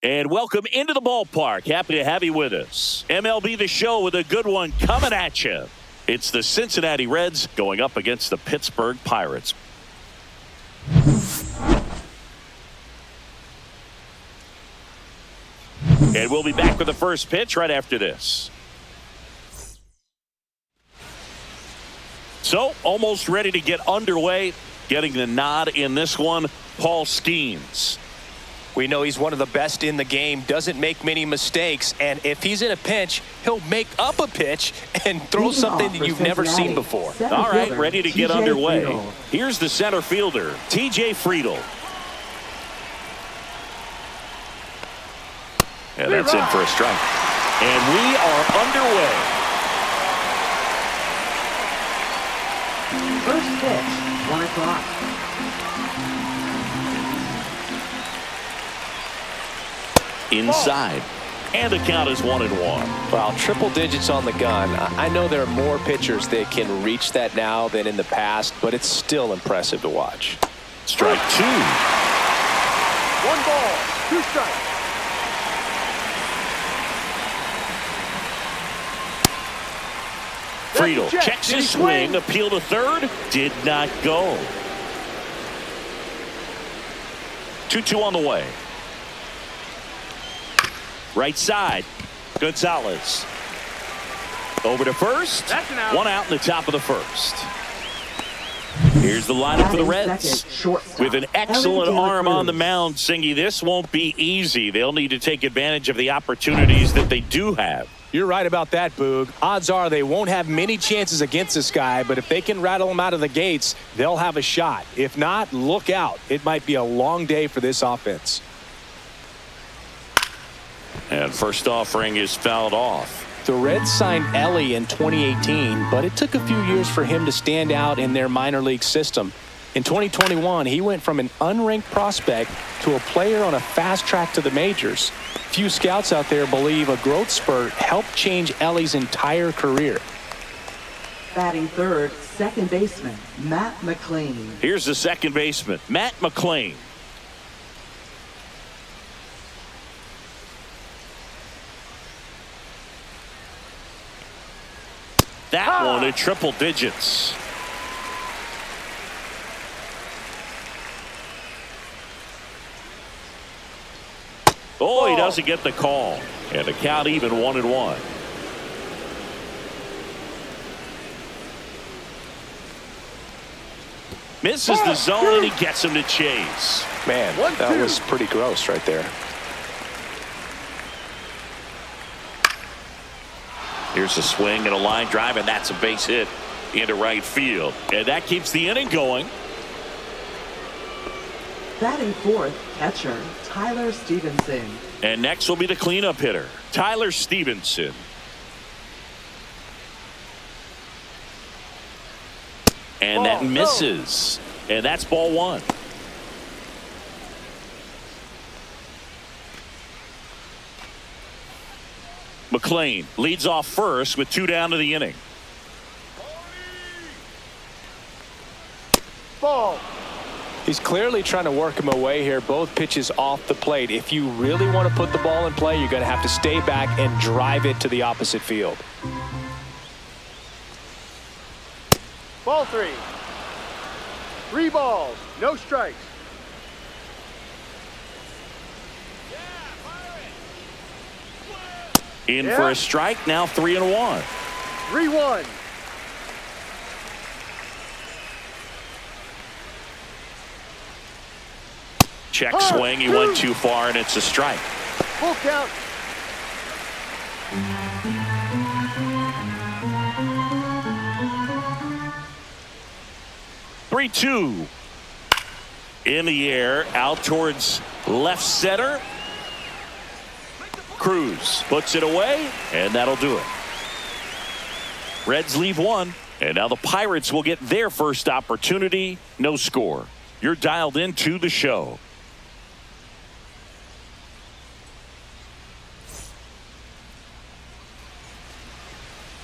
And welcome into the ballpark. Happy to have you with us. MLB The Show with a good one coming at you. It's the Cincinnati Reds going up against the Pittsburgh Pirates. And we'll be back with the first pitch right after this. So, almost ready to get underway. Getting the nod in this one, Paul Skeens. We know he's one of the best in the game, doesn't make many mistakes, and if he's in a pinch, he'll make up a pitch and throw something that you've never seen before. All right, ready to get underway. Here's the center fielder, TJ Friedl. And that's in for a strike. And we are underway. First pitch, 1 o'clock. Inside. And the count is 1-1. Well, triple digits on the gun. I know there are more pitchers that can reach that now than in the past, but it's still impressive to watch. Strike 2. 1 ball, 2 strikes. Friedl checks his swing, appeal to third, did not go. 2-2 on the way. Right side, Gonzalez. Over to first. That's an out. 1 out in the top of the first. Here's the lineup for the Reds. With an excellent arm on the mound, Singy, this won't be easy. They'll need to take advantage of the opportunities that they do have. You're right about that, Boog. Odds are they won't have many chances against this guy, but if they can rattle him out of the gates, they'll have a shot. If not, look out. It might be a long day for this offense. And first offering is fouled off. The Reds signed Ellie in 2018, but it took a few years for him to stand out in their minor league system. In 2021, he went from an unranked prospect to a player on a fast track to the majors. Few scouts out there believe a growth spurt helped change Ellie's entire career. Batting third, second baseman, Matt McLean. Here's the second baseman, Matt McLean. That one in triple digits. Oh, he doesn't get the call. And the count even 1-1. Misses the zone and he gets him to chase. Man, that was pretty gross right there. Here's a swing and a line drive, and that's a base hit into right field. And that keeps the inning going. Batting fourth, catcher, Tyler Stevenson. And next will be the cleanup hitter, Tyler Stevenson. And that misses. And that's ball 1. McLean leads off first with 2 down to the inning. Ball. He's clearly trying to work him away here. Both pitches off the plate. If you really want to put the ball in play, you're going to have to stay back and drive it to the opposite field. Ball 3. 3 balls, no strikes. In for a strike, now 3-1. 3-1. Check swing, he went too far, and it's a strike. Full count. Three-2. In the air, out towards left center. Cruz puts it away, and that'll do it. Reds leave 1, and now the Pirates will get their first opportunity. No score. You're dialed into the show.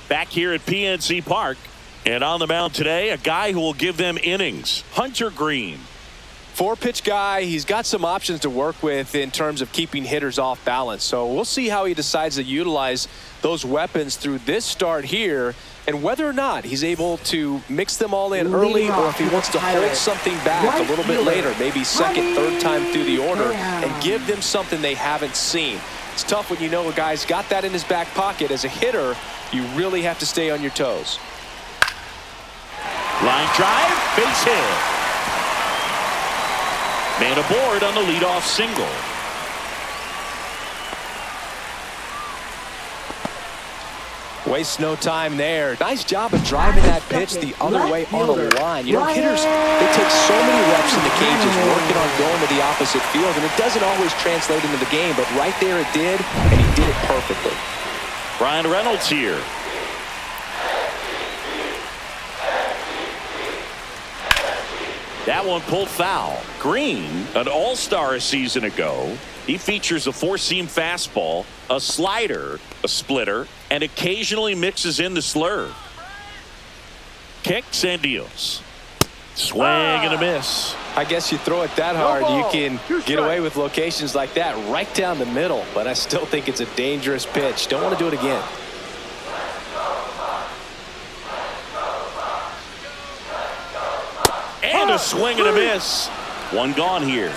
Back here at PNC Park, and on the mound today, a guy who will give them innings, Hunter Green. Four-pitch guy, he's got some options to work with in terms of keeping hitters off balance. So we'll see how he decides to utilize those weapons through this start here, and whether or not he's able to mix them all in early, or if he wants to hold something back a little bit later, maybe second, third time through the order, and give them something they haven't seen. It's tough when you know a guy's got that in his back pocket. As a hitter, you really have to stay on your toes. Line drive, base hit. Man aboard on the leadoff single. Wastes no time there. Nice job of driving that pitch the other way on the line. You know, hitters, they take so many reps in the cages working on going to the opposite field, and it doesn't always translate into the game, but right there it did, and he did it perfectly. Ryan Reynolds here. That one pulled foul. Green, an all-star a season ago. He features a four-seam fastball, a slider, a splitter, and occasionally mixes in the slurve. Kicks and deals. Swing and a miss. I guess you throw it that hard, you can get away with locations like that right down the middle, but I still think it's a dangerous pitch. Don't want to do it again. And a swing and a miss. One gone here.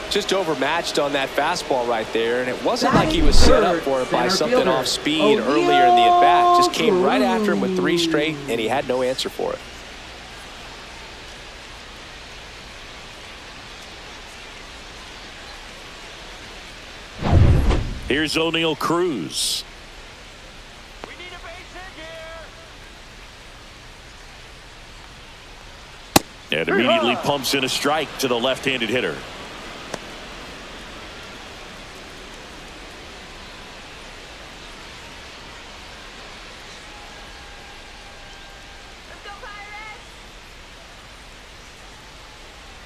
Just overmatched on that fastball right there, and it wasn't like he was set up for it by something off speed earlier in the at-bat. Just came right after him with 3 straight, and he had no answer for it. Here's O'Neal Cruz. And immediately pumps in a strike to the left-handed hitter.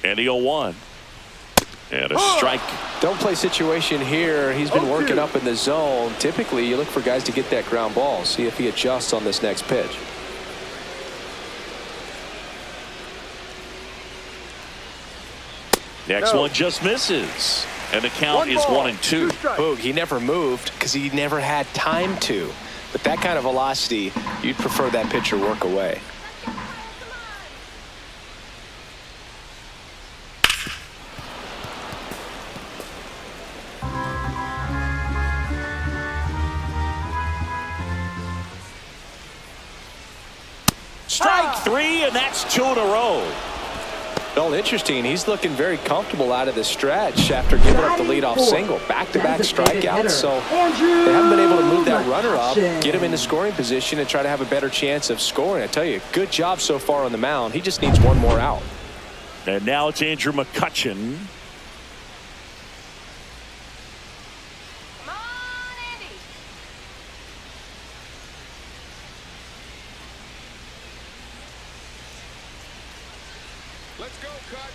And the 0-1. And a strike. Don't play situation here. He's been working up in the zone. Typically, you look for guys to get that ground ball. See if he adjusts on this next pitch. Next one just misses. And the count is 1-2. Boog, he never moved because he never had time to. But that kind of velocity, you'd prefer that pitcher work away. Strike 3, and that's 2 in a row. Well, interesting. He's looking very comfortable out of the stretch after giving up the leadoff single. Back-to-back strikeouts, so they haven't been able to move that runner up, get him into scoring position, and try to have a better chance of scoring. I tell you, good job so far on the mound. He just needs one more out. And now it's Andrew McCutchen. Let's go, Kutch.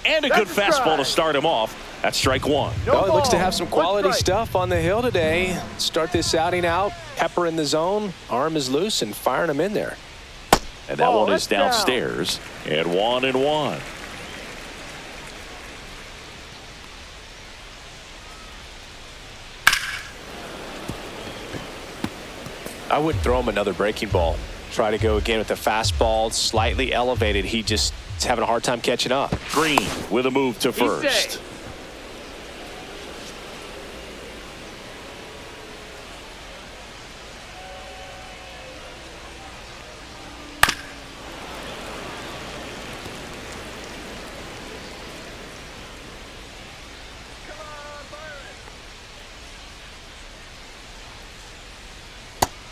And a good fastball to start him off. That's strike 1. Well, he looks to have some quality stuff on the hill today. Start this outing out. Pepper in the zone. Arm is loose and firing him in there. And that one is downstairs. And 1-1. I wouldn't throw him another breaking ball. Try to go again with the fastball, slightly elevated. He just is having a hard time catching up. Green with a move to first.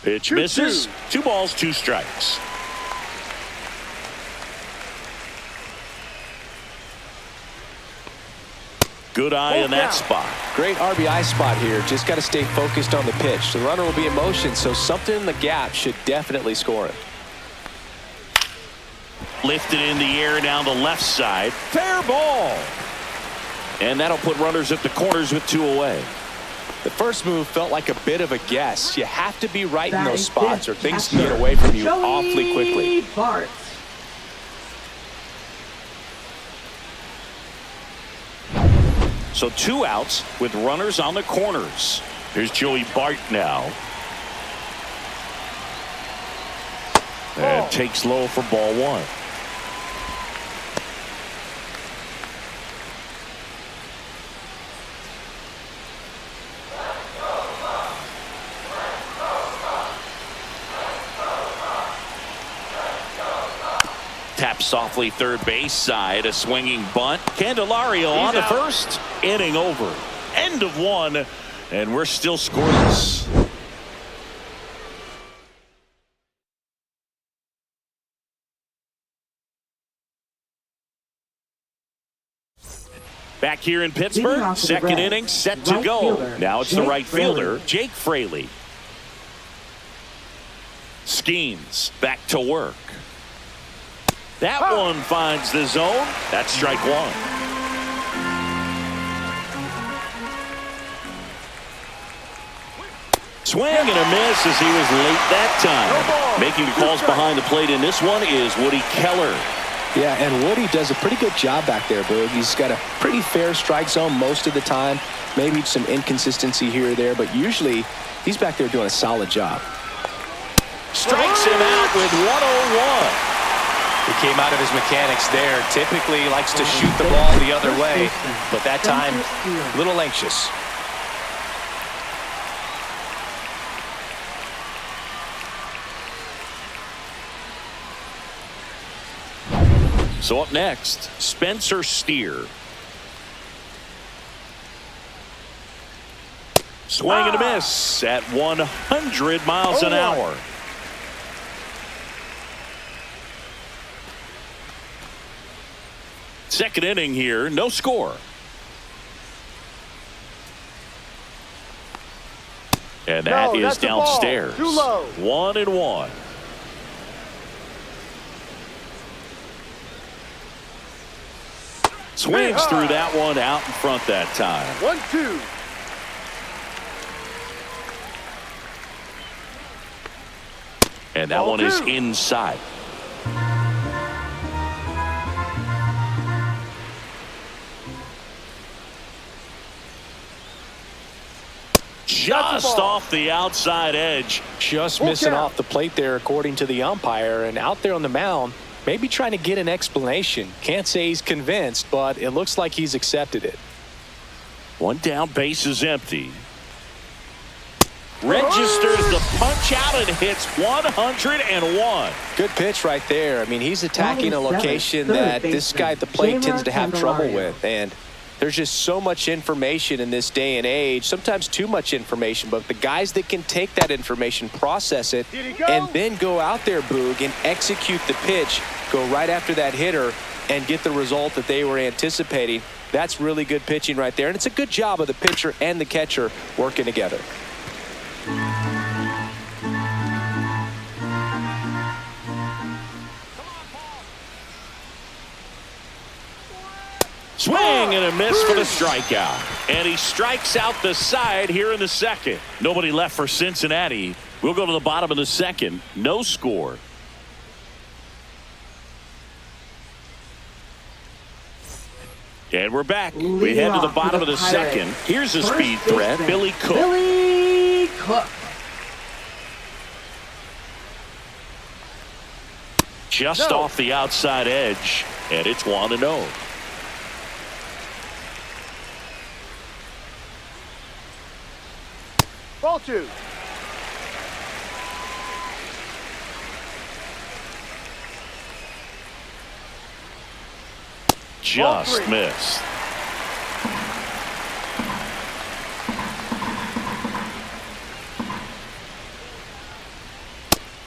Pitch misses. 2 balls, 2 strikes. Good eye in that spot. Great RBI spot here. Just got to stay focused on the pitch. The runner will be in motion, so something in the gap should definitely score him. Lifted in the air down the left side. Fair ball. And that'll put runners at the corners with 2 away. The first move felt like a bit of a guess. You have to be right in Batting those spots or fifth, things can catcher, get away from you Joey awfully quickly. Bart. So 2 outs with runners on the corners. Here's Joey Bart now. And takes low for ball 1. Tap softly third base side. A swinging bunt. Candelario on the first. Inning over. End of 1. And we're still scoreless. Back here in Pittsburgh, second inning set to go. Now it's the right fielder, Jake Fraley. Schemes back to work. That one finds the zone. That's strike 1. Swing and a miss as he was late that time. Making the calls behind the plate in this one is Woody Keller. Yeah, and Woody does a pretty good job back there, Boog. He's got a pretty fair strike zone most of the time. Maybe some inconsistency here or there, but usually he's back there doing a solid job. Strikes him out with 101. He came out of his mechanics there. Typically likes to shoot the ball the other way, but that time a little anxious. So up next, Spencer Steer. Swing and a miss at 100 miles an hour. Second inning here, no score. And that is downstairs. 1-1. Swings through that one out in front that time. 1-2. And that one is inside. Just off the outside edge. Just missing off the plate there, according to the umpire. And out there on the mound, maybe trying to get an explanation. Can't say he's convinced, but it looks like he's accepted it. One down, base is empty. Registers the punch out and hits 101. Good pitch right there. I mean, he's attacking a location that this guy at the plate tends to have trouble with. And there's just so much information in this day and age, sometimes too much information, but the guys that can take that information, process it, and then go out there, Boog, and execute the pitch, go right after that hitter, and get the result that they were anticipating. That's really good pitching right there, and it's a good job of the pitcher and the catcher working together. Swing and a miss for the strikeout. And he strikes out the side here in the second. Nobody left for Cincinnati. We'll go to the bottom of the second. No score. And we're back. We head to the bottom of the second. Here's a speed threat, Billy Cook. Billy Cook. Just off the outside edge. And it's 1-0. Ball 2. Just missed.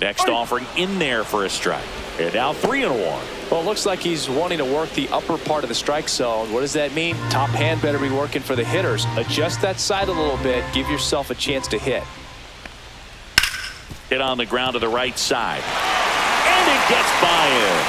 Next offering in there for a strike. And now 3-1. Well, it looks like he's wanting to work the upper part of the strike zone. What does that mean? Top hand better be working for the hitters. Adjust that side a little bit. Give yourself a chance to hit. Hit on the ground to the right side. And it gets by him.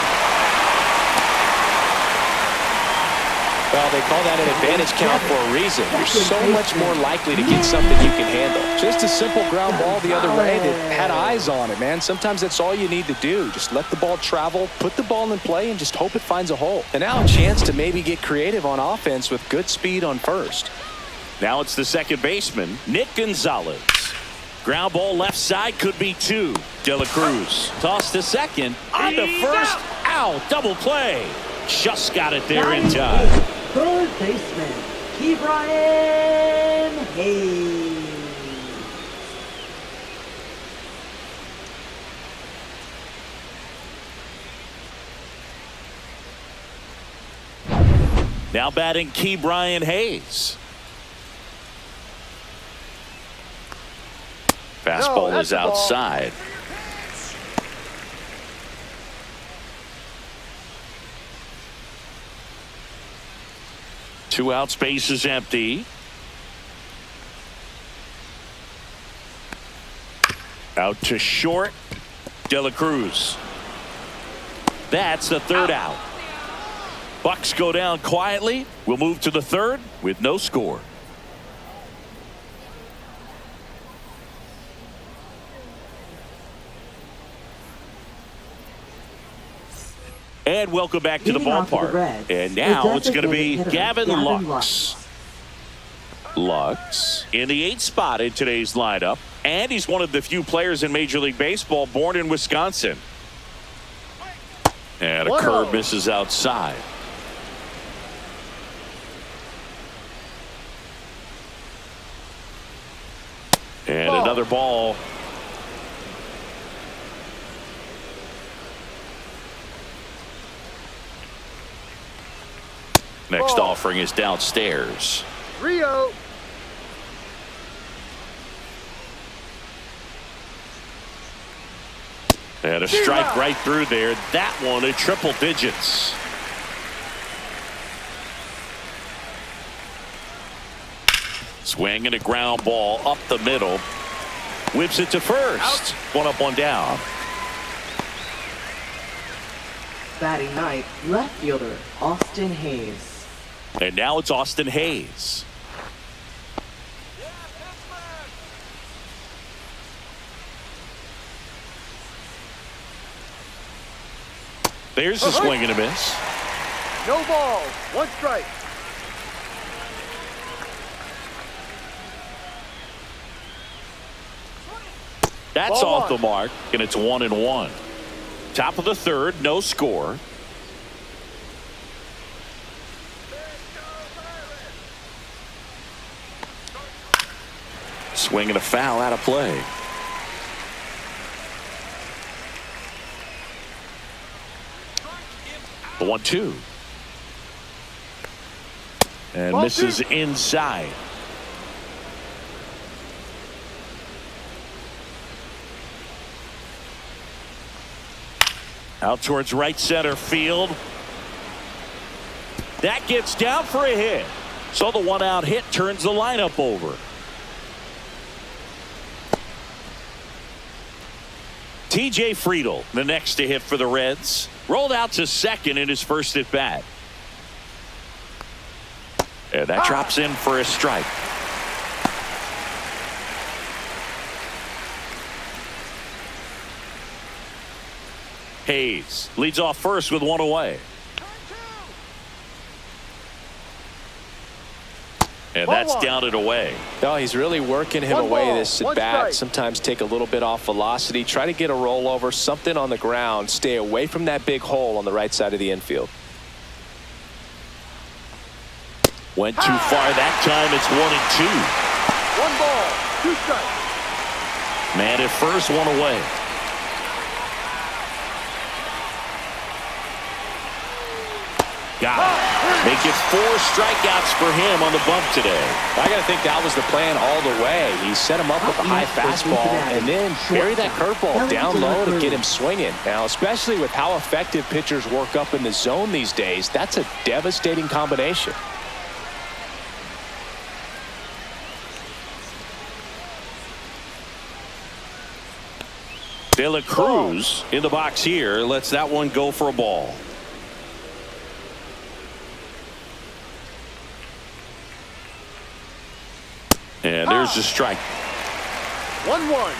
Well, they call that an advantage count for a reason. You're so much more likely to get something you can handle. Just a simple ground ball the other way that had eyes on it, man. Sometimes that's all you need to do. Just let the ball travel, put the ball in play, and just hope it finds a hole. And now a chance to maybe get creative on offense with good speed on first. Now it's the second baseman, Nick Gonzalez. Ground ball left side, could be two. De La Cruz tossed to second. On to first. Ow, double play. Just got it there in time. Third baseman, Ke'Bryan Hayes. Now batting Ke'Bryan Hayes. Fastball is outside. Two out, space is empty. Out to short. De La Cruz. That's the third out. Bucks go down quietly. We'll move to the third with no score. And welcome back to the ballpark. And now it's going to be Gavin Lux. Lux in the 8th spot in today's lineup. And he's one of the few players in Major League Baseball born in Wisconsin. And a curve misses outside. And another ball. Next offering is downstairs. Rio. And a strike right through there. That one at triple digits. Swing and a ground ball up the middle. Whips it to first. One up, one down. Batting ninth, left fielder, Austin Hayes. And now it's Austin Hayes. There's the swing and a miss. No balls. One strike. That's off the mark, and it's 1-1. Top of the third, no score. Swing and a foul out of play. The 1-2. And misses inside. Out towards right center field. That gets down for a hit. So the one out hit turns the lineup over. TJ Friedl, the next to hit for the Reds. Rolled out to second in his first at bat. And that drops in for a strike. Hayes leads off first with one away. And that's down and away. No, he's really working him away this at bat. Sometimes take a little bit off velocity. Try to get a rollover, something on the ground. Stay away from that big hole on the right side of the infield. Went too far that time. It's 1-2. 1 ball, 2 strikes. Man at first, one away. Got it. Make it 4 strikeouts for him on the bump today. I got to think that was the plan all the way. He set him up with a high fastball and then bury that curveball down low to get him swinging. Now, especially with how effective pitchers work up in the zone these days, that's a devastating combination. De La Cruz in the box here lets that one go for a ball. And there's the strike. 1-1.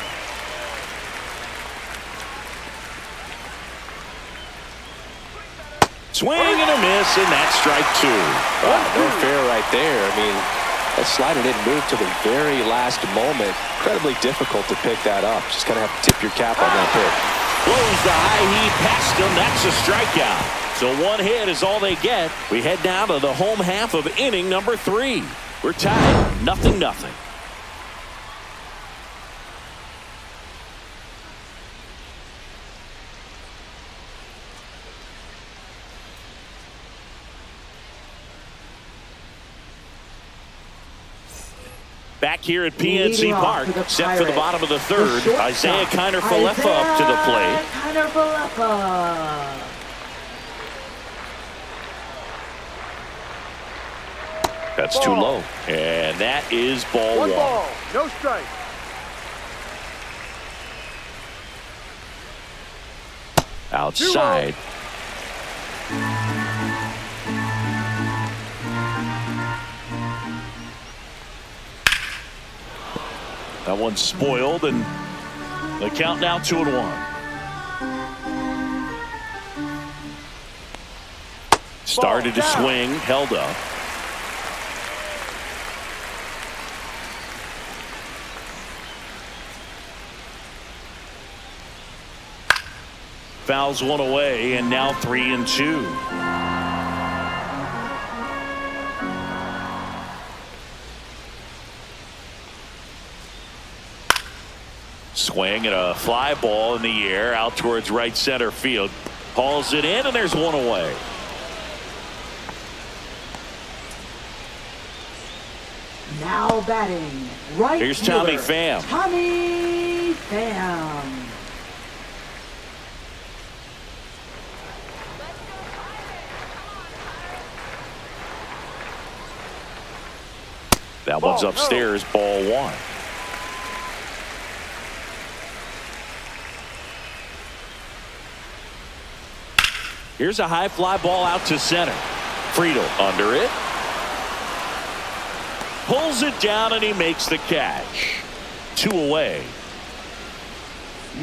Swing and a miss, and that's strike 2. No fair right there. I mean, that slider didn't move to the very last moment. Incredibly difficult to pick that up. Just kind of have to tip your cap on that pick. Blows the high heat past him. That's a strikeout. So 1 hit is all they get. We head now to the home half of inning number 3. We're tied 0-0. Back here at PNC Park, set for the bottom of the 3rd. Isaiah Kiner-Falefa up to the plate. That's too low. And that is ball 1. 1 ball, no strike. Outside. That one's spoiled, and the count now 2-1. Started to swing, held up. Fouls one away, and now 3-2. Swing and a fly ball in the air out towards right center field. Hauls it in, and there's 1 away. Now batting, right Here's fielder, Tommy Pham. Tommy Pham. That one's upstairs, ball 1. Here's a high fly ball out to center. Friedel under it. Pulls it down, and he makes the catch. 2 away.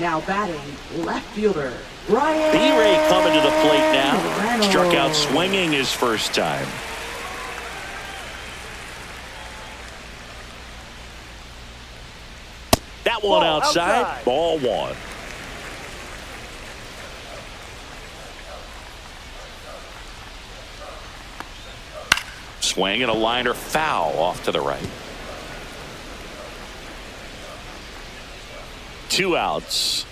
Now batting, left fielder, Ryan. B-Ray coming to the plate now. Reynolds. Struck out swinging his first time. That one outside. Ball 1. Swing and a liner foul off to the right. 2 outs.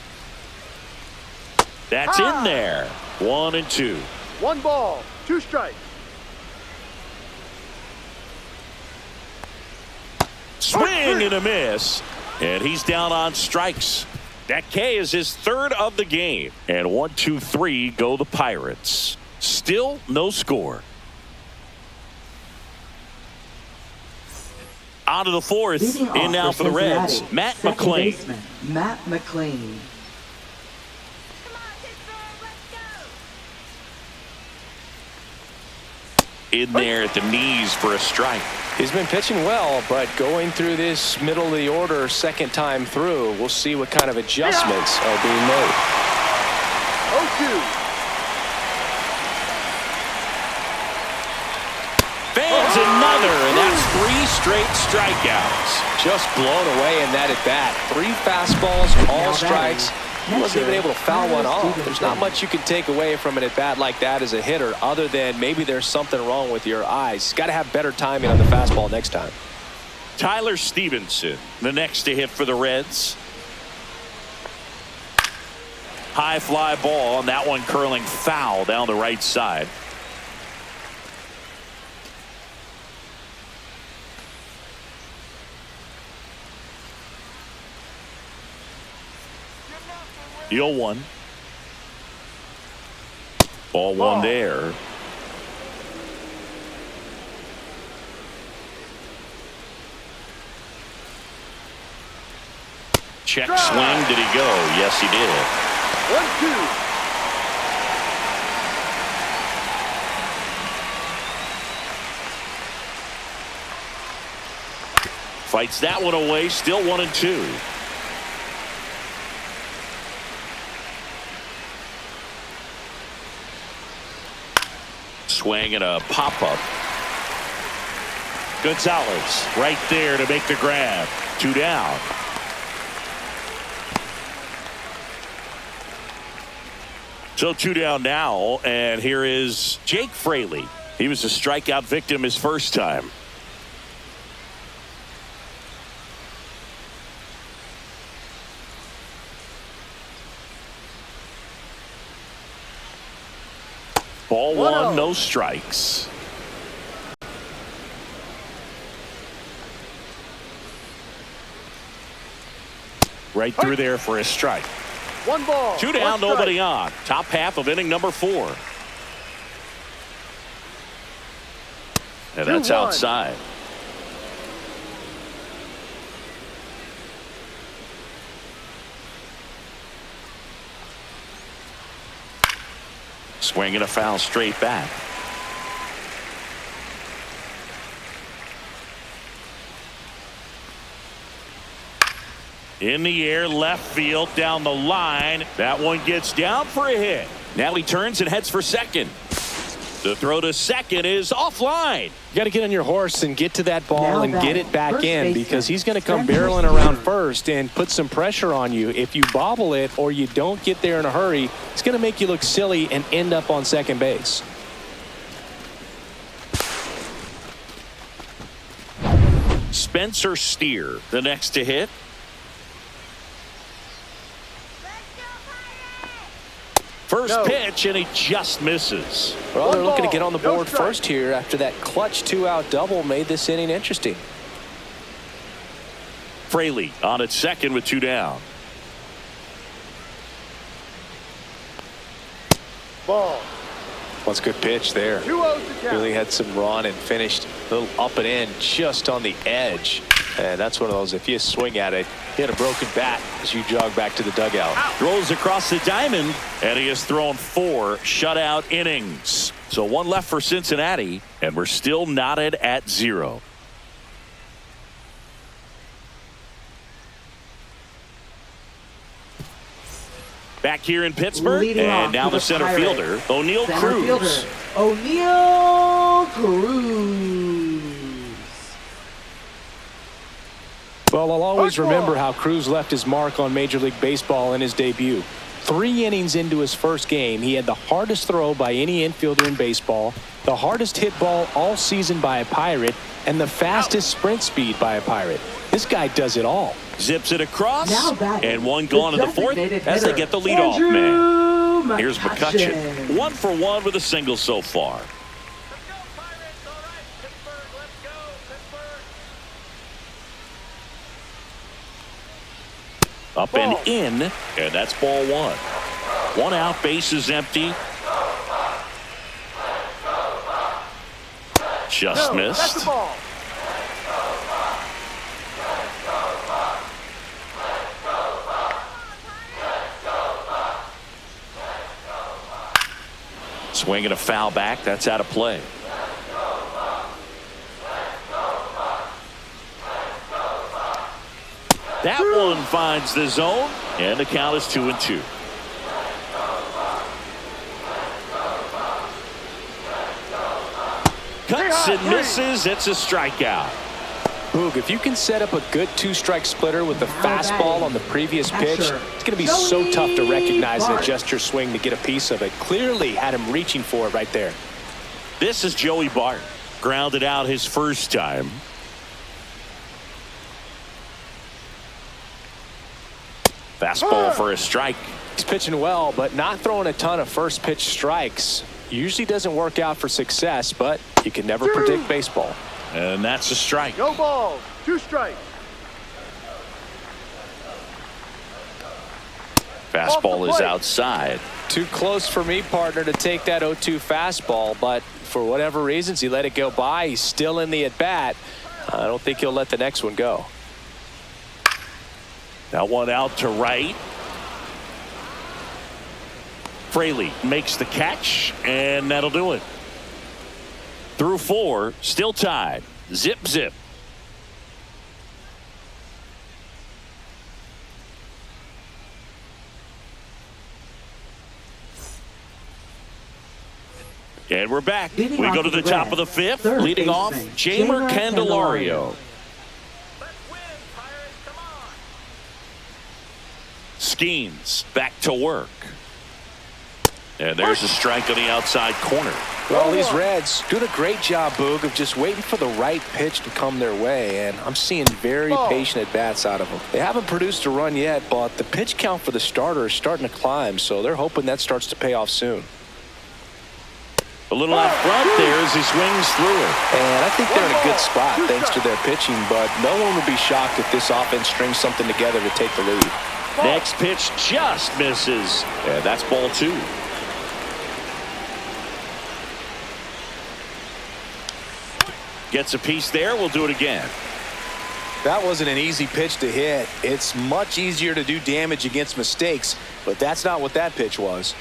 That's in there. 1-2. 1 ball, 2 strikes. Swing and a miss. And he's down on strikes. That K is his 3rd of the game. And 1, 2, 3 go the Pirates. Still no score. On to the 4th. Leading In now off for the Reds. Cincinnati, Matt second McClain. baseman, Matt McClain. In there at the knees for a strike. He's been pitching well, but going through this middle of the order second time through, we'll see what kind of adjustments are being made. 0-2. Fans another, and that's 3 straight strikeouts. Just blown away in that at bat. 3 fastballs, all strikes. He wasn't even able to foul one off. There's not much you can take away from an at bat like that as a hitter, other than maybe there's something wrong with your eyes. Got to have better timing on the fastball next time. Tyler Stevenson, the next to hit for the Reds. High fly ball, and that one curling foul down the right side. Deal 1. Ball 1 there. Check swing. Did he go? Yes, he did. 1-2. Fights that one away, still 1-2. Swing and a pop-up. Gonzalez right there to make the grab. 2 down. So 2 down now, and here is Jake Fraley. He was a strikeout victim his first time. Ball 1, no strikes. Right through there for a strike. 1 ball. 2 down, nobody on. Top half of inning number 4. And that's 2-1. outside. Swing and a foul straight back. In the air, left field, down the line. That one gets down for a hit. Now he turns and heads for second. The throw to second is offline. You got to get on your horse and get to that ball Now and get batting, it back first in, baseman, because he's going to come Trent barreling Messenger. around first and put some pressure on you. If you bobble it or you don't get there in a hurry, it's going to make you look silly and end up on second base. Spencer Steer, the next to hit. First pitch, and he just misses. Well, they're 1 looking to ball, get on the no board strike. first here after that clutch 2-out double made this inning interesting. Fraley on at second with 2 down. Ball. That's a good pitch there. 2-0 to count. Really had some run and finished a little up and in just on the edge. And that's one of those, if you swing at it, hit a broken bat as you jog back to the dugout. Throws across the diamond, and he has thrown 4 shutout innings. So 1 left for Cincinnati, and we're still knotted at 0. Back here in Pittsburgh, Leading and off now for the the center Pirates, fielder, O'Neal Center Cruz. fielder, O'Neal Cruz. Well, I'll always Hardball. remember how Cruz left his mark on Major League Baseball in his debut. 3 innings into his first game, he had the hardest throw by any infielder in baseball, the hardest hit ball all season by a Pirate, and the fastest sprint speed by a Pirate. This guy does it all. Zips it across, Now batting, and 1 gone in the 4th designated as they hitter, get the leadoff Andrew man. Here's McCutcheon. McCutcheon. 1 for 1 with a single so far. Up and in, and that's ball 1. 1 out, base is empty. Just No, that's missed. the ball. Swing and a foul back. That's out of play. That one finds the zone, and the count is 2-2. Cuts and misses. It's a strikeout. Boog, if you can set up a good 2-strike splitter with the fastball on the previous pitch, it's going to be so tough to recognize and adjust your swing to get a piece of it. Clearly had him reaching for it right there. This is Joey Bart. Grounded out his first time. Fastball for a strike. He's pitching well, but not throwing a ton of first pitch strikes. Usually doesn't work out for success, but you can never predict baseball. And that's a strike. No balls. 2 strikes. Fastball is outside. Too close for me, partner, to take that 0-2 fastball, but for whatever reasons, he let it go by. He's still in the at-bat. I don't think he'll let the next one go. That one out to right. Fraley makes the catch, and that'll do it. Through 4, still tied. Zip, zip. And we're back. We Leading go off to the the top Reds, of the fifth. third Leading off, baseman, Jamer Jamer Candelario. Candelario. Skeens back to work. And there's a strike on the outside corner. Well, these Reds doing a great job, Boog, of just waiting for the right pitch to come their way, and I'm seeing very patient at-bats out of them. They haven't produced a run yet, but the pitch count for the starter is starting to climb, so they're hoping that starts to pay off soon. A little out front there as he swings through it. And I think they're in a good spot thanks to their pitching, but no one would be shocked if this offense strings something together to take the lead. Next pitch just misses. And that's ball 2. Gets a piece there. We'll do it again. That wasn't an easy pitch to hit. It's much easier to do damage against mistakes, but that's not what that pitch was.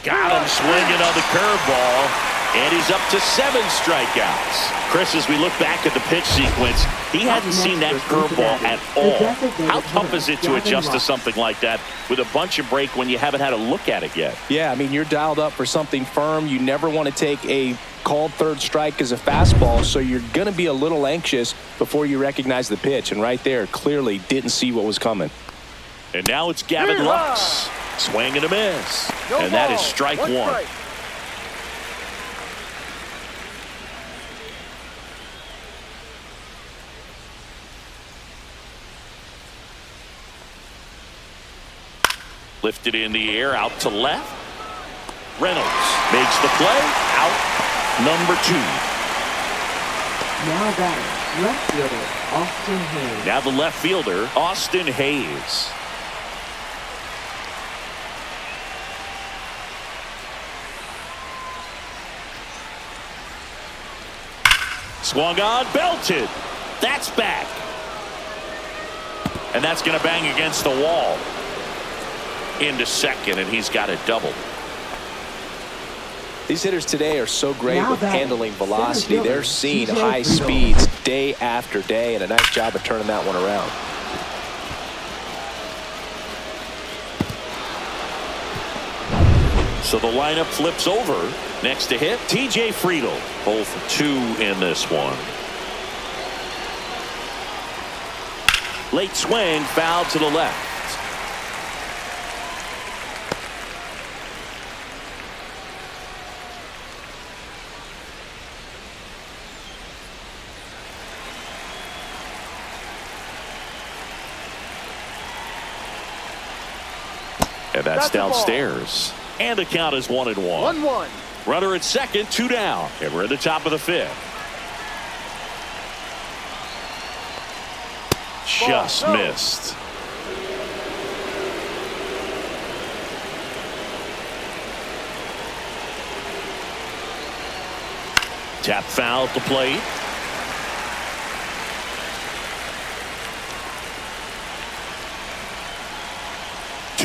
Got him swinging on the curveball, and he's up to 7 strikeouts. Chris, as we look back at the pitch sequence, he hadn't seen that curveball at all. How tough is it to adjust to something like that with a bunch of break when you haven't had a look at it yet? Yeah, I mean, you're dialed up for something firm. You never want to take a called third strike as a fastball, so you're going to be a little anxious before you recognize the pitch, and right there, clearly didn't see what was coming. And now it's Gavin Lux. Swing and a miss. And that is strike 1. Lifted in the air, out to left. Reynolds makes the play. Out number 2. Now batting, left fielder, Austin Hayes. Now the left fielder, Austin Hayes. Swung on, belted. That's back. And that's going to bang against the wall. Into second, and he's got a double. These hitters today are so great Now with batting, handling velocity. center They're fielder, seeing TJ high Friedel. speeds day after day, and a nice job of turning that one around. So the lineup flips over. Next to hit, TJ Friedel. Both 2 in this one. Late swing, foul to the left. And that's downstairs. And the count is 1-1. 1-1. Runner at second, 2 down. And we're in the top of the 5th. Just missed. Tap foul at the plate.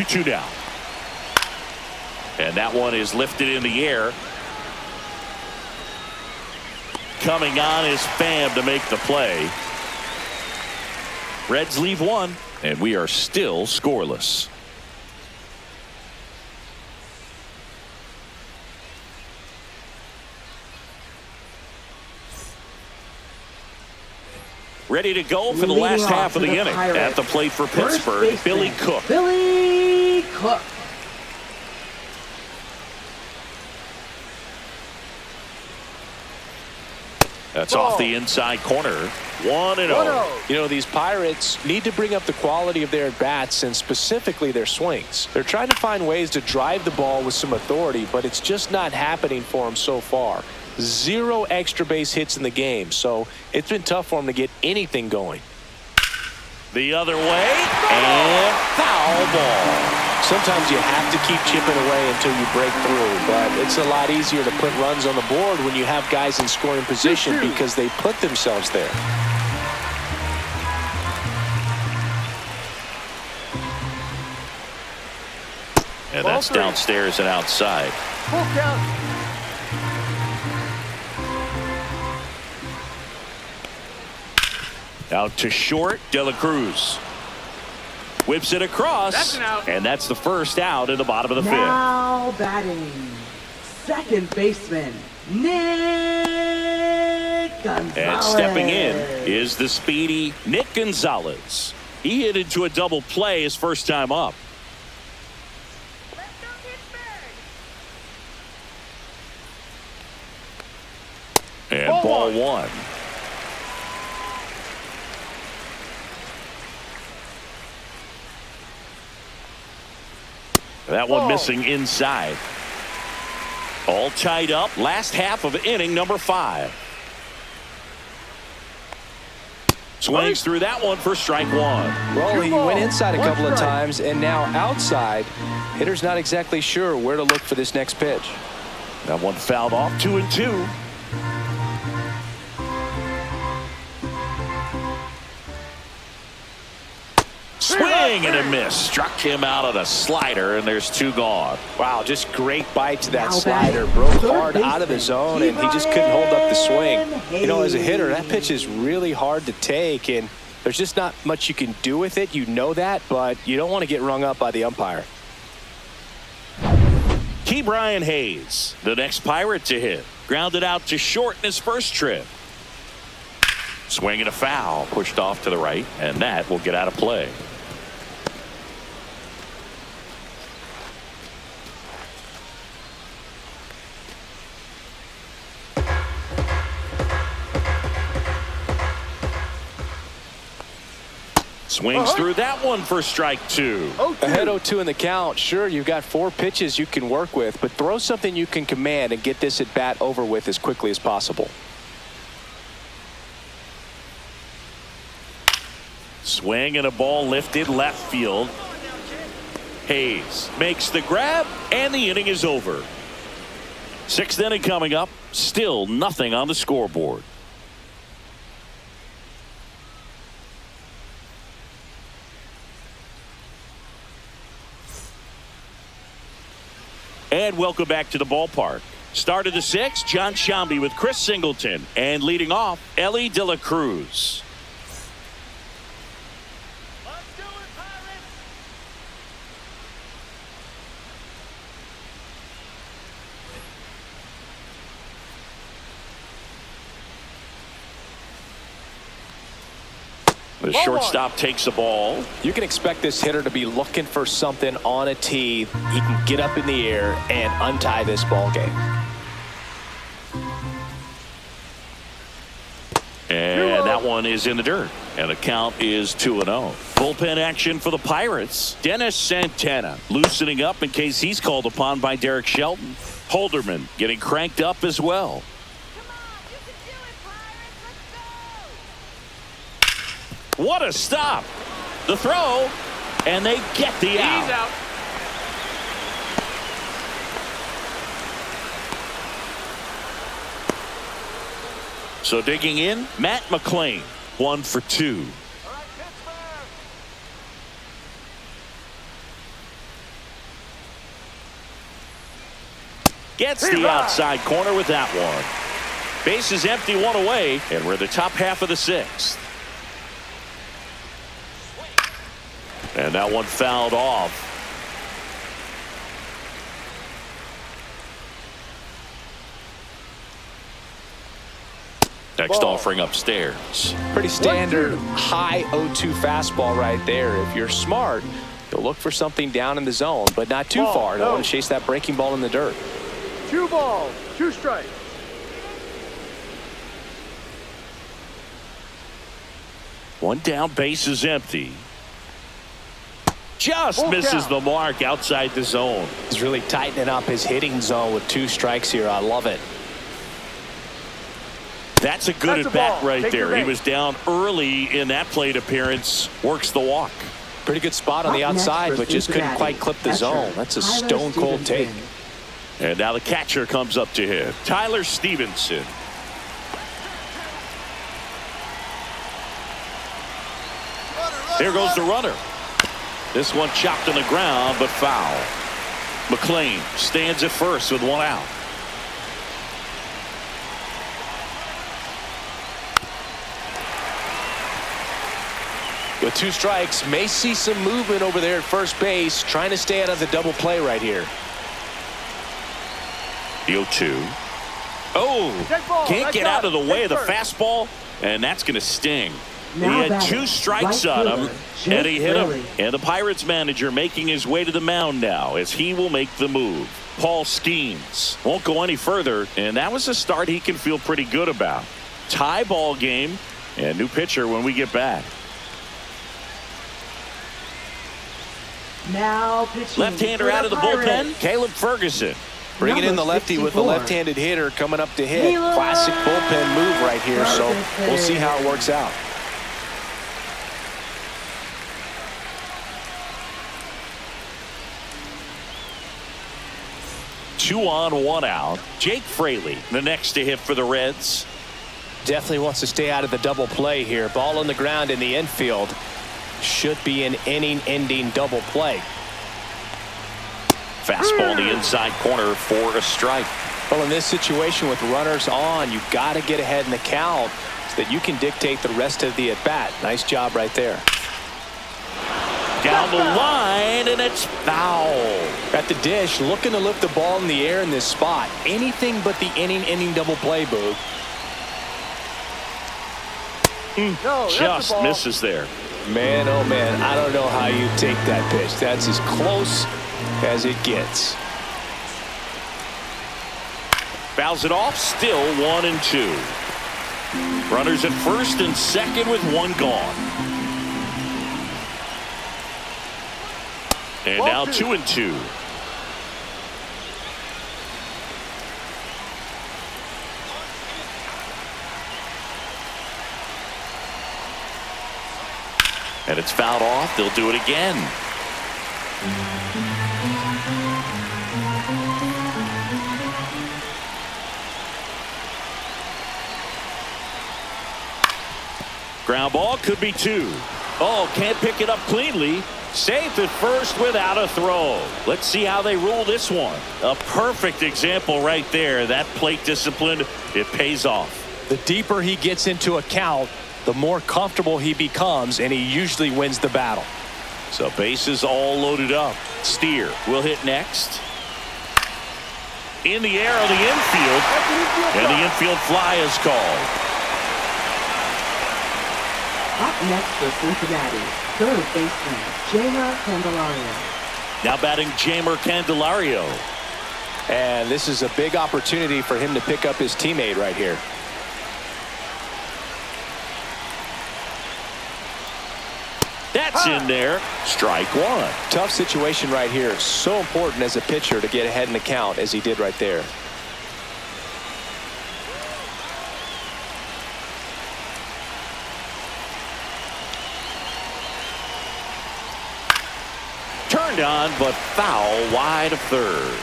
Two down. And that one is lifted in the air. Coming on is Pham to make the play. Reds leave 1, and we are still scoreless. Ready to go for the last half of the inning. At the plate for Pittsburgh, Billy Cook. Billy Cook. That's off the inside corner. 1-0. You know, these Pirates need to bring up the quality of their at-bats and specifically their swings. They're trying to find ways to drive the ball with some authority, but it's just not happening for them so far. 0 extra base hits in the game, so it's been tough for them to get anything going. The other way, and foul ball. Sometimes you have to keep chipping away until you break through, but it's a lot easier to put runs on the board when you have guys in scoring position because they put themselves there. And that's downstairs and outside. Full count. Out to short, De La Cruz. Whips it across. That's an out. And that's the first out in the bottom of the 5th. Now batting, second baseman, Nick Gonzalez. And stepping in is the speedy Nick Gonzalez. He hit into a double play his first time up. Let's go Pittsburgh. And ball one. That one missing inside. All tied up. Last half of inning number 5. Swings through that one for strike one. Well, he went inside a couple of times, and now outside. Hitter's not exactly sure where to look for this next pitch. That one fouled off. 2-2. Swing and a miss. Struck him out of the slider, and there's 2 gone. Wow, just great bite to that slider. Broke hard out of the zone, and he just couldn't hold up the swing. You know, as a hitter, that pitch is really hard to take, and there's just not much you can do with it. You know that, but you don't want to get rung up by the umpire. Brian Hayes, the next Pirate to hit. Grounded out to short in his first trip. Swing and a foul. Pushed off to the right, and that will get out of play. Swings through that one for strike 2. Ahead 0-2 in the count. Sure, you've got 4 pitches you can work with, but throw something you can command and get this at bat over with as quickly as possible. Swing and a ball lifted left field. Hayes makes the grab, and the inning is over. 6th inning coming up. Still nothing on the scoreboard. And welcome back to the ballpark. Start of the 6th, John Shambi with Chris Singleton. And leading off, Ellie De La Cruz. Let's do it, Pirates. The shortstop takes the ball. You can expect this hitter to be looking for something on a tee. He can get up in the air and untie this ball game. And that one is in the dirt. And the count is 2-0. Bullpen action for the Pirates. Dennis Santana loosening up in case he's called upon by Derek Shelton. Holderman getting cranked up as well. Come on, you can do it, Pirates. Let's go. What a stop. The throw, and they get the out. He's out. So digging in, Matt McClain, 1 for 2. All right, Pittsburgh. Gets the outside corner with that one. Base is empty, 1 away, and we're in the top half of the 6th. And that one fouled off. Next offering upstairs. Pretty standard high 0-2 fastball right there. If you're smart, you'll look for something down in the zone, but not too far. Don't want to chase that breaking ball in the dirt. 2 balls, 2 strikes. One down, base is empty. Just misses the mark outside the zone. He's really tightening up his hitting zone with 2 strikes here. I love it. That's a good at bat right there. He was down early in that plate appearance. Works the walk. Pretty good spot on the outside, but just couldn't quite clip the zone. That's a stone cold take. And now the catcher comes up to hit. Tyler Stevenson. Here goes the runner. This one chopped on the ground, but foul. McClain stands at first with 1 out. With 2 strikes, may see some movement over there at first base, trying to stay out of the double play right here. The 0-2. Oh, Dead ball. can't I get got out of the it. way of the Take fastball, and that's going to sting. Now He had batting, 2 strikes right on him, fielder, Jake and he hit Fraley. him. And the Pirates manager making his way to the mound now as he will make the move. Paul Skeens won't go any further, and that was a start he can feel pretty good about. Tie ball game, and new pitcher when we get back. Now pitching. Left-hander for out of the Pirates. bullpen, Caleb Ferguson. Bringing in the Number lefty with the 64. left-handed hitter coming up to hit. Caleb Classic bullpen move right here, so Ferguson. we'll see how it works out. Two on, one out. Jake Fraley, the next to hit for the Reds. Definitely wants to stay out of the double play here. Ball on the ground in the infield. Should be an inning-ending double play. Fastball in the inside corner for a strike. Well, in this situation with runners on, you've got to get ahead in the count so that you can dictate the rest of the at-bat. Nice job right there. Down the line, and it's foul. At the dish, looking to lift the ball in the air in this spot. Anything but the inning-ending double play, Boog. No, that's Just the ball. misses there. Man, oh man, I don't know how you take that pitch. That's as close as it gets. Fouls it off, still 1-2. Runners at first and second with one gone. And now 2-2. And it's fouled off. They'll do it again. Ground ball could be 2. Oh, can't pick it up cleanly. Safe at first without a throw. Let's see how they rule this one. A perfect example right there. That plate discipline, it pays off. The deeper he gets into a count, the more comfortable he becomes, and he usually wins the battle. So bases all loaded up. Steer will hit next. In the air on the infield. And the infield fly is called. Up next for Cincinnati, third baseman Jeimer Candelario. Now batting Jeimer Candelario. And this is a big opportunity for him to pick up his teammate right here. That's in there. Strike one. Tough situation right here. So important as a pitcher to get ahead in the count as he did right there. Turned on, but foul wide of third.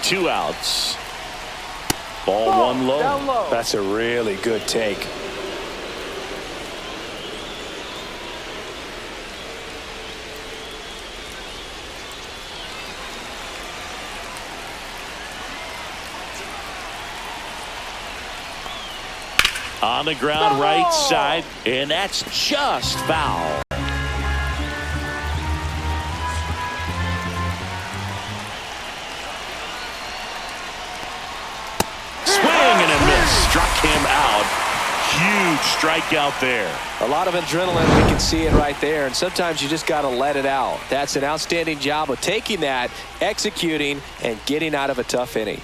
Two outs. Ball one low. Down low. That's a really good take. On the ground right side, and that's just foul. Swing and a miss. Struck him out. Huge strikeout there. A lot of adrenaline, we can see it right there, and sometimes you just got to let it out. That's an outstanding job of taking that, executing, and getting out of a tough inning.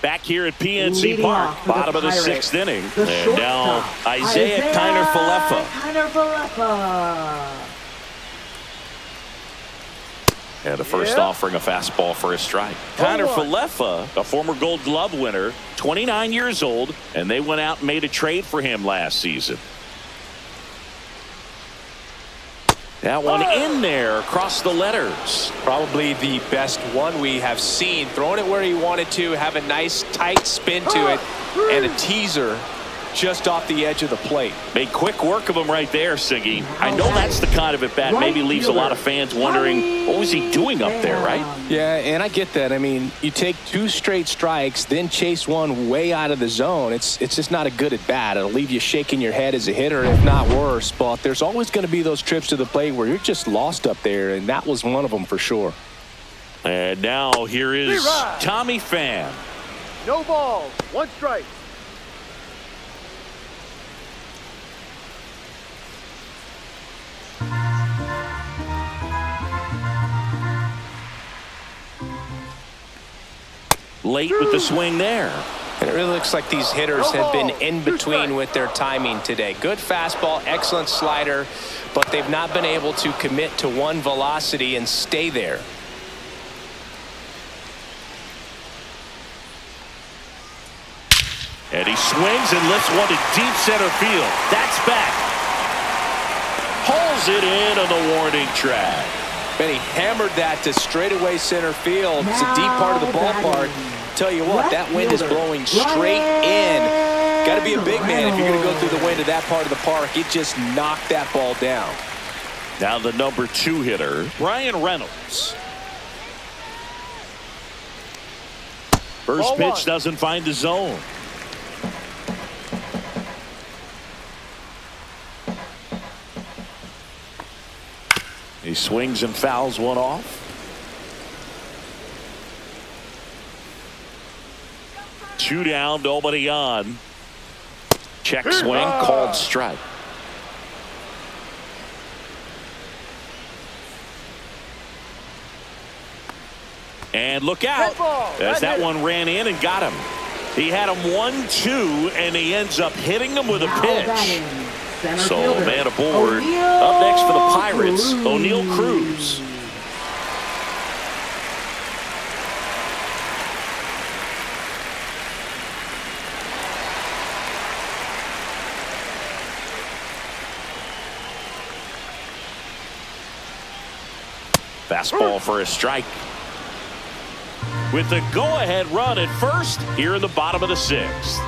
Back here at PNC Leading Park, off for the bottom of the Pirates, sixth inning. the And now shortstop, Isaiah Kiner-Falefa. Kiner-Falefa. And the first offering a fastball for a strike. Kiner-Falefa, a former Gold Glove winner, 29 years old, and they went out and made a trade for him last season. That one in there across the letters. Probably the best one we have seen. Throwing it where he wanted to, have a nice tight spin to it, and a teaser just off the edge of the plate. Made quick work of him right there, Siggy. I know that's the kind of at-bat maybe leaves a lot of fans wondering, what was he doing up there, right? Yeah, and I get that. I mean, you take 2 straight strikes, then chase one way out of the zone. It's just not a good at-bat. It'll leave you shaking your head as a hitter, if not worse. But there's always going to be those trips to the plate where you're just lost up there, and that was one of them for sure. And now here is Tommy Pham. No ball. 1 strike. Late with the swing there. And it really looks like these hitters have been in between with their timing today. Good fastball, excellent slider, but they've not been able to commit to one velocity and stay there. And he swings and lifts one to deep center field. That's back. Pulls it in on the warning track. And he hammered that to straightaway center field. It's a deep part of the ballpark. Tell you what, that wind is blowing straight in. Got to be a big man if you're going to go through the wind of that part of the park. It just knocked that ball down. Now the number 2 hitter, Brian Reynolds. First pitch doesn't find the zone. He swings and fouls one off. Two down, nobody on. Check swing, called strike. And look out, as that one ran in and got him. He had him 1-2, and he ends up hitting him with a pitch. So, man aboard. Up next for the Pirates, O'Neal Cruz. Fastball for a strike. With the go-ahead run at first here in the bottom of the 6th.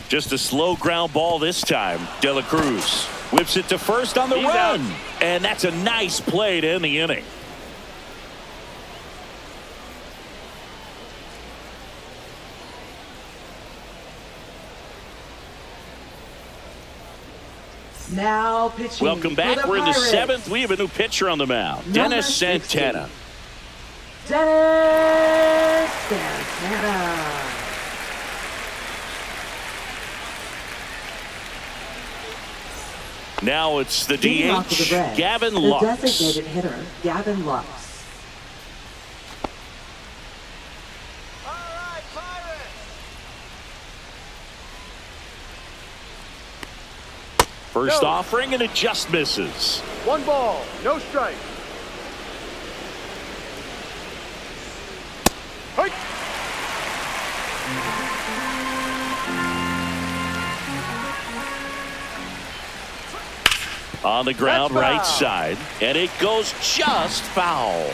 Just a slow ground ball this time. De La Cruz whips it to first on the run. And that's a nice play to end the inning. Now pitching. Welcome back. We're in the 7th. We have a new pitcher on the mound. Dennis Santana. Dennis Santana. Now it's the Leading off DH, for the Reds, Gavin the Lux. designated hitter, Gavin Lux. All right, Pirates. First offering, and it just misses. 1 ball. No strike. Hike. On the ground, right side, and it goes just foul.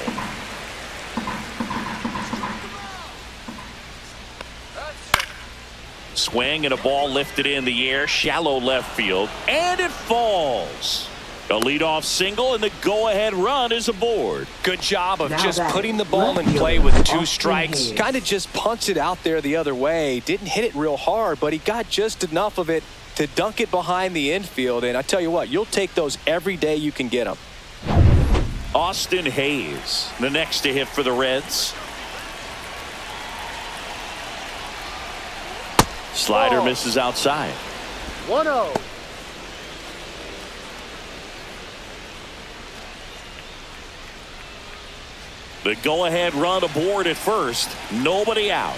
Swing and a ball lifted in the air, shallow left field, and it falls. A leadoff single, and the go-ahead run is aboard. Good job of Now just that putting the ball in left play fielder, with 2 Austin strikes. Hayes. Kind of just punched it out there the other way. Didn't hit it real hard, but he got just enough of it to dunk it behind the infield. And I tell you what, you'll take those every day you can get them. Austin Hayes, the next to hit for the Reds. Slider misses outside. 1-0. The go-ahead run aboard at first. Nobody out.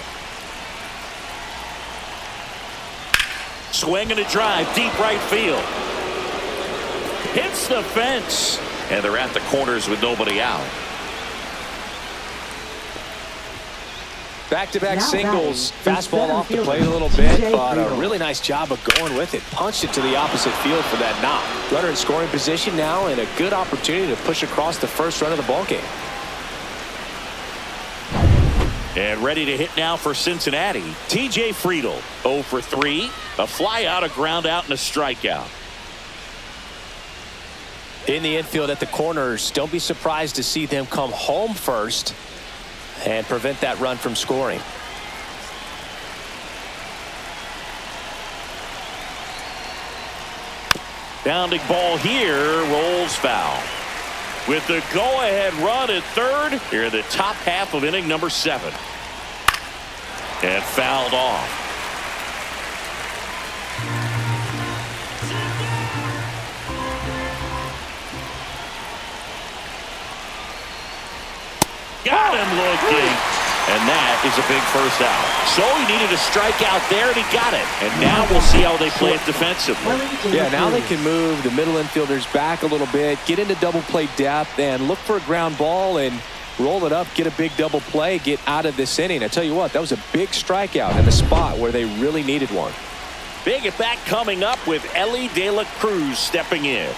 Swing and a drive, deep right field. Hits the fence. And they're at the corners with nobody out. Back-to-back Now singles. batting, Fastball the off the center plate a little fielder, bit, TJ but a Friedl. really nice job of going with it. Punched it to the opposite field for that knock. Runner in scoring position now, and a good opportunity to push across the first run of the ballgame. And ready to hit now for Cincinnati, T.J. Friedl. 0 for 3. A fly out, a ground out, and a strikeout. In the infield at the corners, don't be surprised to see them come home first and prevent that run from scoring. Bounding ball here, rolls foul. With the go-ahead run at third, here in the top half of inning number 7. And fouled off. Got him looking. And that is a big first out. So he needed a strikeout there, and he got it. And now we'll see how they play it defensively. Yeah, now they can move the middle infielders back a little bit, get into double play depth, and look for a ground ball and roll it up, get a big double play, get out of this inning. I tell you what, that was a big strikeout in the spot where they really needed one. Big at bat coming up with Ellie De La Cruz stepping in.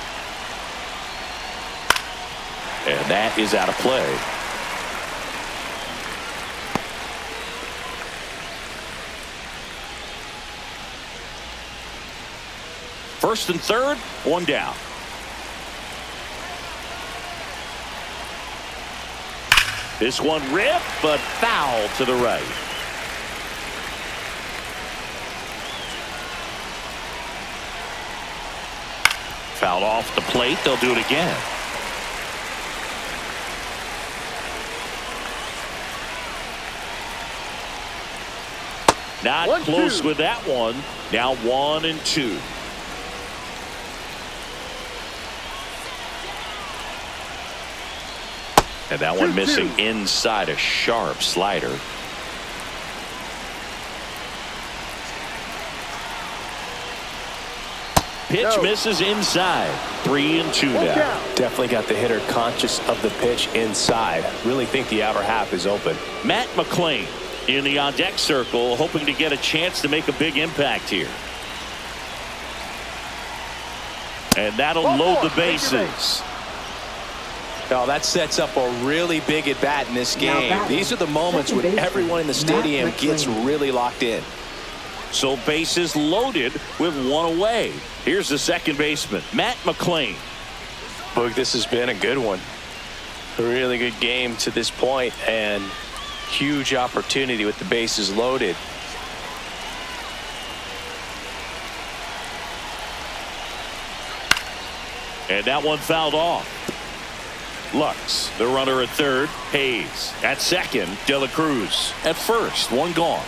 And that is out of play. First and third, one down. This one ripped, but foul to the right. Fouled off the plate. They'll do it again. Not close with that one. Now 1-2. And that one missing inside, a sharp slider. Pitch misses inside. 3-2 now. Definitely got the hitter conscious of the pitch inside. Really think the outer half is open. Matt McLean in the on-deck circle, hoping to get a chance to make a big impact here. And that'll load the bases. Now that sets up a really big at bat in this game. These are the moments when everyone in the stadium gets really locked in. So bases loaded with one away. Here's the second baseman, Matt McLean. Boog, this has been a good one. A really good game to this point, and huge opportunity with the bases loaded. And that one fouled off. Lux, the runner at third. Hayes at second. De La Cruz at first. One gone.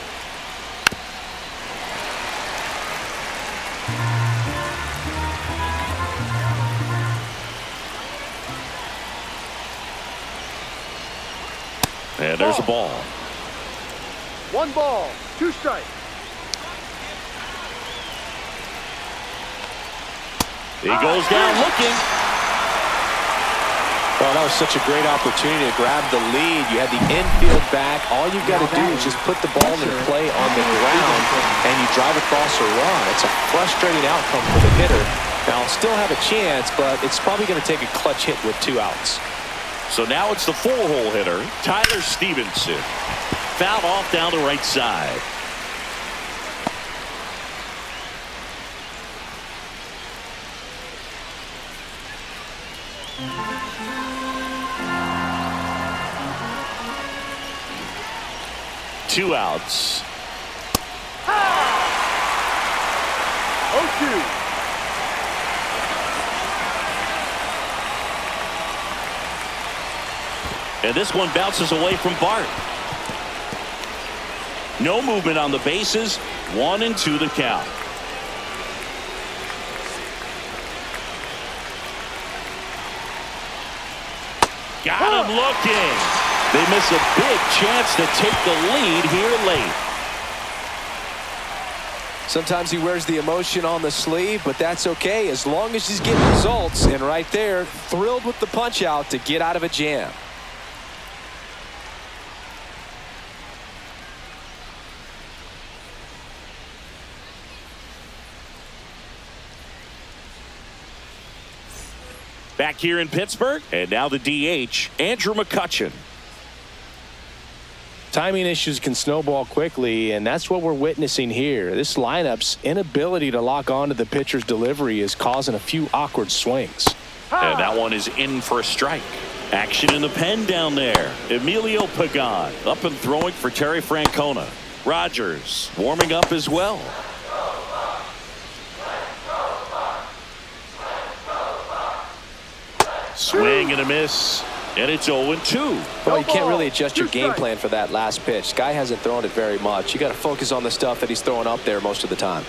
And there's a ball. 1 ball, 2 strikes. He goes down looking. Well, that was such a great opportunity to grab the lead. You had the infield back. All you've got to do is just put the ball in play on the ground, and you drive across a run. It's a frustrating outcome for the hitter. Now, he'll still have a chance, but it's probably going to take a clutch hit with 2 outs. So now it's the 4-hole hitter, Tyler Stevenson. Fouled off down the right side. Two outs. 0-2. And this one bounces away from Bart. No movement on the bases. 1-2 the count. Got him looking. They miss a big chance to take the lead here late. Sometimes he wears the emotion on the sleeve, but that's okay as long as he's getting results. And right there, thrilled with the punch out to get out of a jam. Back here in Pittsburgh, and now the DH, Andrew McCutchen. Timing issues can snowball quickly, and that's what we're witnessing here. This lineup's inability to lock onto the pitcher's delivery is causing a few awkward swings. And that one is in for a strike. Action in the pen down there. Emilio Pagan up and throwing for Terry Francona. Rogers warming up as well. Swing and a miss. And it's 0-2. Well, you can't really adjust your game plan for that last pitch. Guy hasn't thrown it very much. You got to focus on the stuff that he's throwing up there most of the time.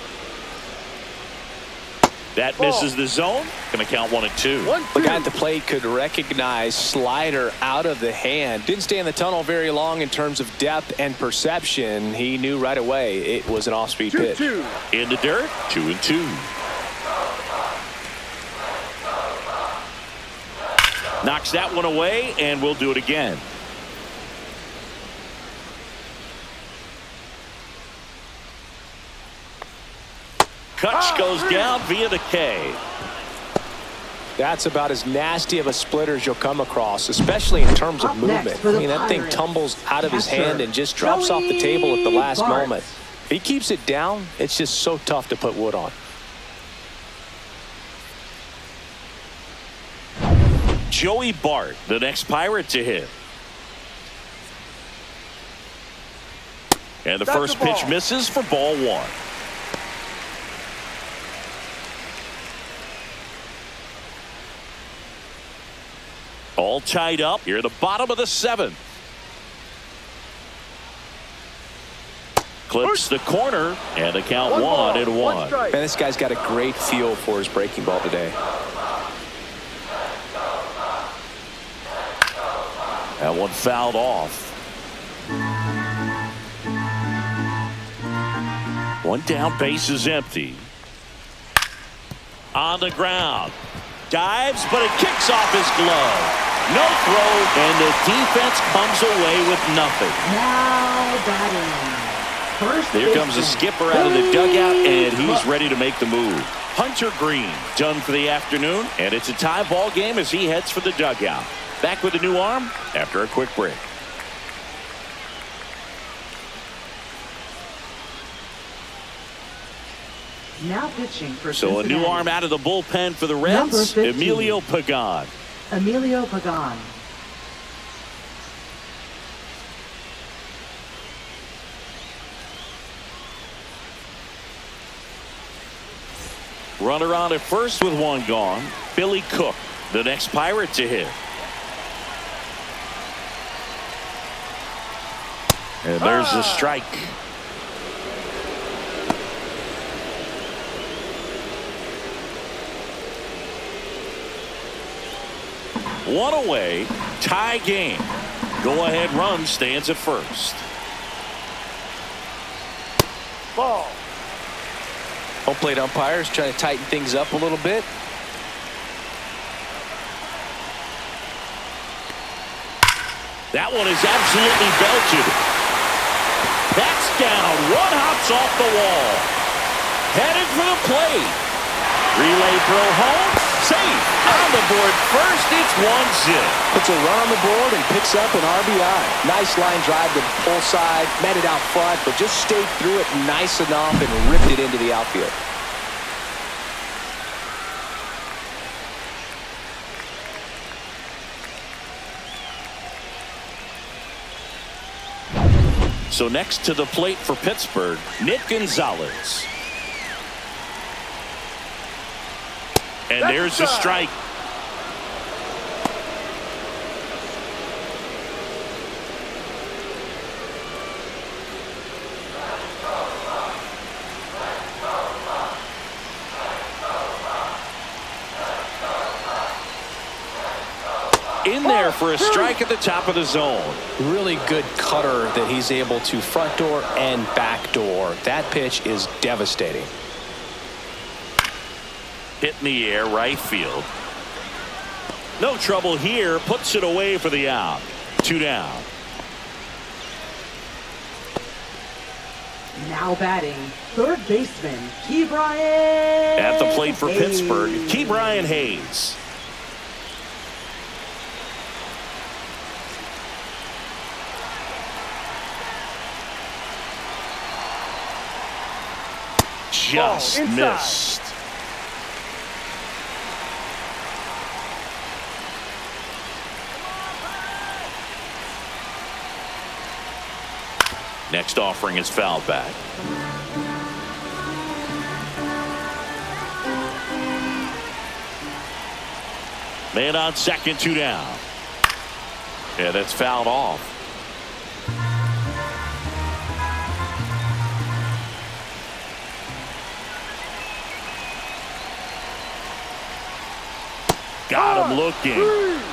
That misses the zone. Going to count 1-2. The guy at the plate could recognize slider out of the hand. Didn't stay in the tunnel very long in terms of depth and perception. He knew right away it was an off-speed pitch. In the dirt, 2-2. Knocks that one away, and we'll do it again. Kutch goes down via the K. That's about as nasty of a splitter as you'll come across, especially in terms of movement. I mean, that thing tumbles out of his hand and just drops off the table at the last moment. If he keeps it down, it's just so tough to put wood on. Joey Bart, the next Pirate to hit. And the first pitch misses for ball one. All tied up here at the bottom of the seventh. Clips the corner and the count 1-1. Man, this guy's got a great feel for his breaking ball today. That one fouled off. One down, base is empty. On the ground. Dives, but it kicks off his glove. No throw, and the defense comes away with nothing. Now batting. First There comes a skipper out of the dugout, and he's ready to make the move. Hunter Green done for the afternoon, and it's a tie ball game as he heads for the dugout. Back with a new arm after a quick break. Now pitching for So a new Cincinnati. arm out of the bullpen for the Number Reds, 15. Emilio Pagan. Emilio Pagan. Runner on at first with one gone. Billy Cook, the next Pirate to hit. And there's the strike. One away, tie game. Go ahead run stands at first. Ball. Home plate umpires trying to tighten things up a little bit. That one is absolutely belted. That's down. One hops off the wall. Headed for the plate. Relay throw home. Safe. On the board first. It's 1-0. Puts a run on the board and picks up an RBI. Nice line drive to the pull side. Met it out front, but just stayed through it nice enough and ripped it into the outfield. So next to the plate for Pittsburgh, Nick Gonzalez. And there's a strike. In there for a strike at the top of the zone. Really good cutter that he's able to front door and back door. That pitch is devastating. Hit in the air, right field. No trouble here. Puts it away for the out. 2 down. Now batting, third baseman, Ke'Bryan. At the plate for Hayes. Pittsburgh, Ke'Bryan Hayes. Just inside. missed. Next offering is fouled back. Man on second, 2 down. Yeah, that's fouled off. Got him looking.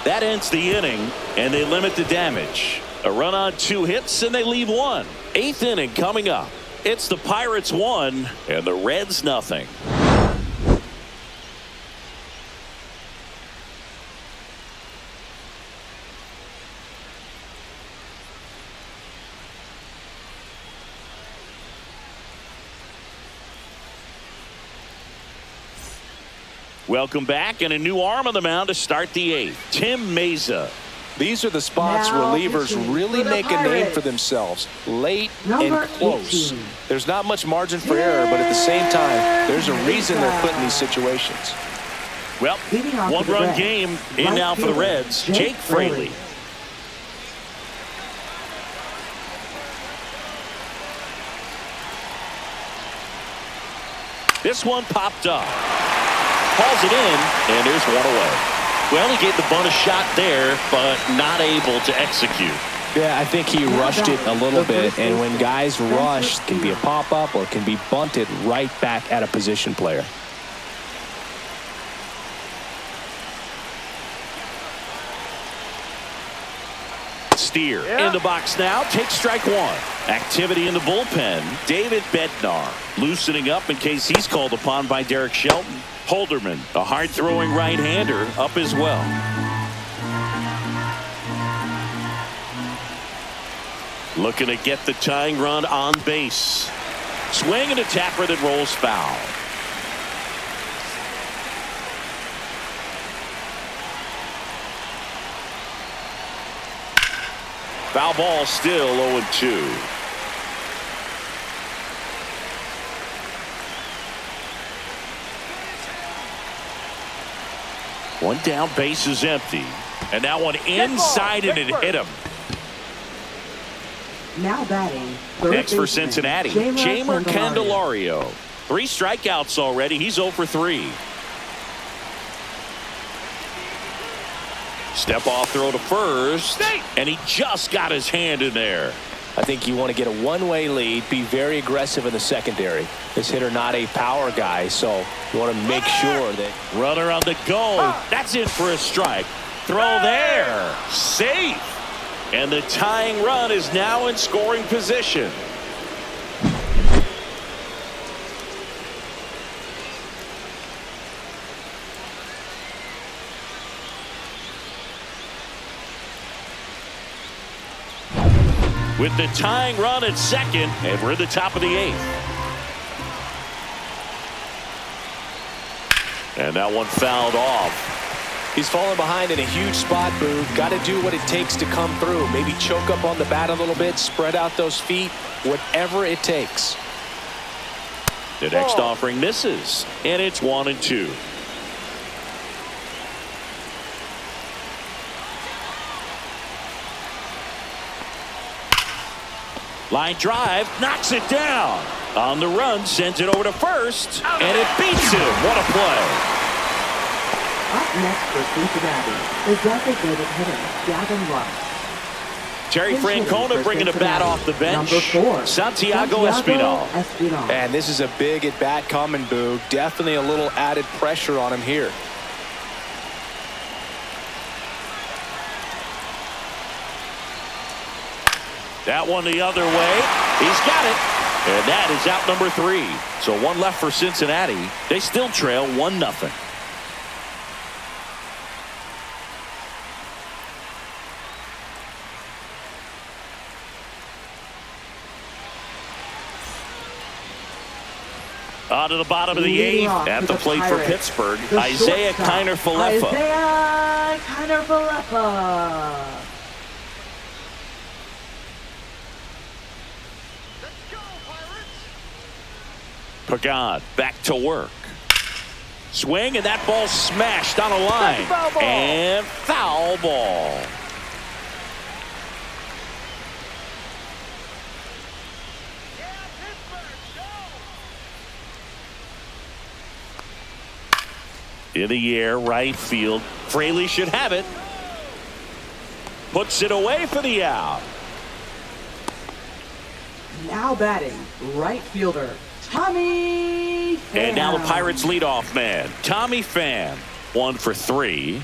That ends the inning, and they limit the damage. A run on 2 hits, and they leave 1. 8th inning coming up. It's the Pirates 1, and the Reds nothing. Welcome back, and a new arm on the mound to start the 8th. Tim Meza. These are the spots Now relievers pitching really for the make a name Pirates. for themselves. Late Number and close. 18. There's not much margin for error, but at the same time, there's a reason they're put in these situations. Well, Leading off for the 1-run Reds, game in right now for the fielder, Reds. Jake Jake Fraley. This one popped up. Hauls it in, and there's 1 away. Well, he gave the bunt a shot there, but not able to execute. Yeah, I think he rushed it a little bit, and when guys rush, it can be a pop-up or it can be bunted right back at a position player. Steer in the box now. Take strike 1. Activity in the bullpen. David Bednar loosening up in case he's called upon by Derek Shelton. Holderman, a hard-throwing right-hander, up as well. Looking to get the tying run on base. Swing and a tapper that rolls foul. Foul ball, still 0-2. One down, base is empty. And that one inside, and it hit him. Now batting. Third Next for baseman, Cincinnati, Jamer Jamer Candelario. 3 strikeouts already. He's 0 for 3. Step off throw to first, and he just got his hand in there. I think you want to get a one-way lead, be very aggressive in the secondary. This hitter not a power guy, so you want to make sure that. Runner on the go. That's in for a strike. Throw there. Safe. And the tying run is now in scoring position. With the tying run at second, and we're at the top of the 8th. And that one fouled off. He's falling behind in a huge spot, Boo. Got to do what it takes to come through. Maybe choke up on the bat a little bit, spread out those feet, whatever it takes. The next offering misses, and it's 1-2. Line drive, knocks it down. On the run, sends it over to first, and it beats him. What a play. Up next for Cincinnati, the designated hitter, Gavin Lux. Terry Francona bringing the bat off the bench. Number 4, Santiago Espinal. And this is a big at-bat coming, Boo. Definitely a little added pressure on him here. That one the other way. He's got it. And that is out number 3. So 1 left for Cincinnati. They still trail 1-0. On to the bottom of the 8th. At the plate for Pittsburgh, Isaiah Kiner-Falefa. Isaiah Kiner-Falefa. Pagan back to work. Swing, and that ball smashed on a line. Foul ball. And foul ball. In the air, right field. Fraley should have it. Puts it away for the out. Now batting, right fielder, Tommy Pham. And now the Pirates leadoff man, Tommy Pham. 1 for 3.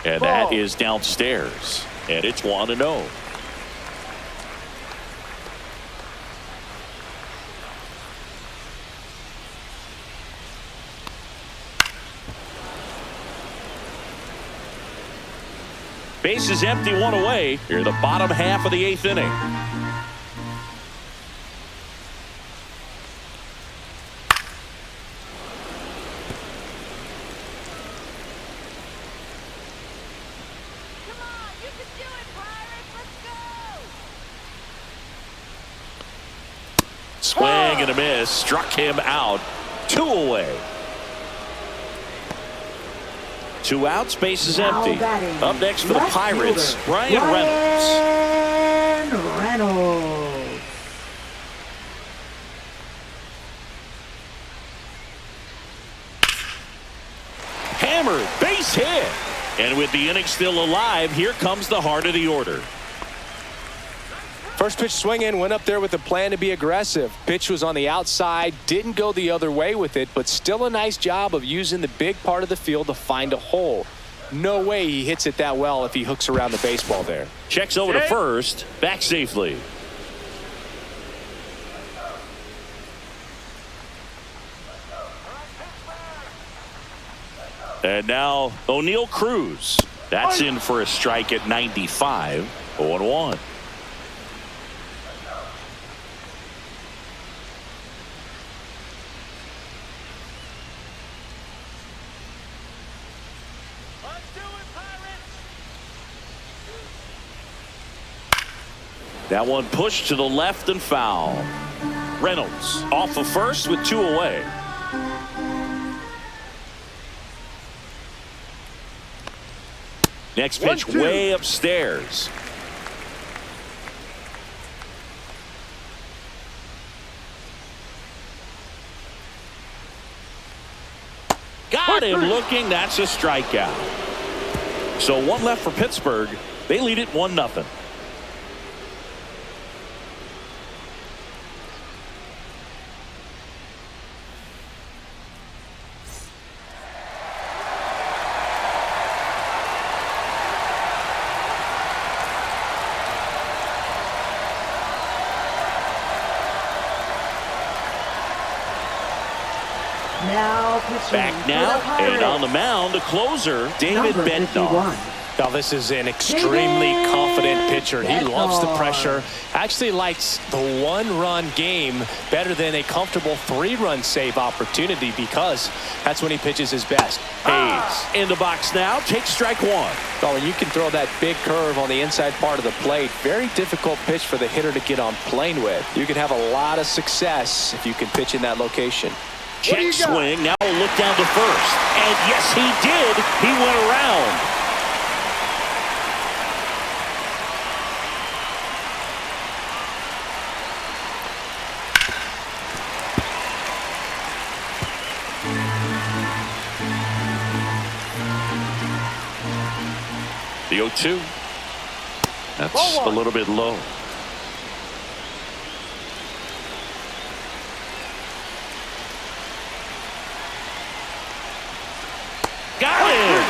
And that is downstairs. And it's 1-0. Bases empty, 1 away. Here, the bottom half of the 8th inning. Come on, you can do it, Pirates. Let's go. Swing and a miss. Struck him out. 2 away. 2 outs, bases Now empty. batting, Up next for the left Pirates, fielder, Ryan Reynolds. Reynolds. Hammered, base hit. And with the inning still alive, here comes the heart of the order. First pitch swing in, went up there with a plan to be aggressive. Pitch was on the outside, didn't go the other way with it, but still a nice job of using the big part of the field to find a hole. No way he hits it that well if he hooks around the baseball there. Checks over to first, back safely. And now O'Neal Cruz. That's in for a strike at 95. 0-1. That one pushed to the left and foul. Reynolds off of first with 2 away. Next pitch 1-2. way upstairs. Got him looking. That's a strikeout. So 1 left for Pittsburgh. They lead it 1-0. Now pitching Back for now, the Pirates, and on the mound, the closer, David number Bednar. 51. Now this is an extremely confident pitcher. He loves the pressure. Actually likes the 1-run game better than a comfortable 3-run save opportunity because that's when he pitches his best. Hayes in the box now, takes strike 1. Oh, and you can throw that big curve on the inside part of the plate. Very difficult pitch for the hitter to get on plane with. You can have a lot of success if you can pitch in that location. Check swing, now a look down to first. And yes, he did. He went around. The 0-2. That's a little bit low. Got him!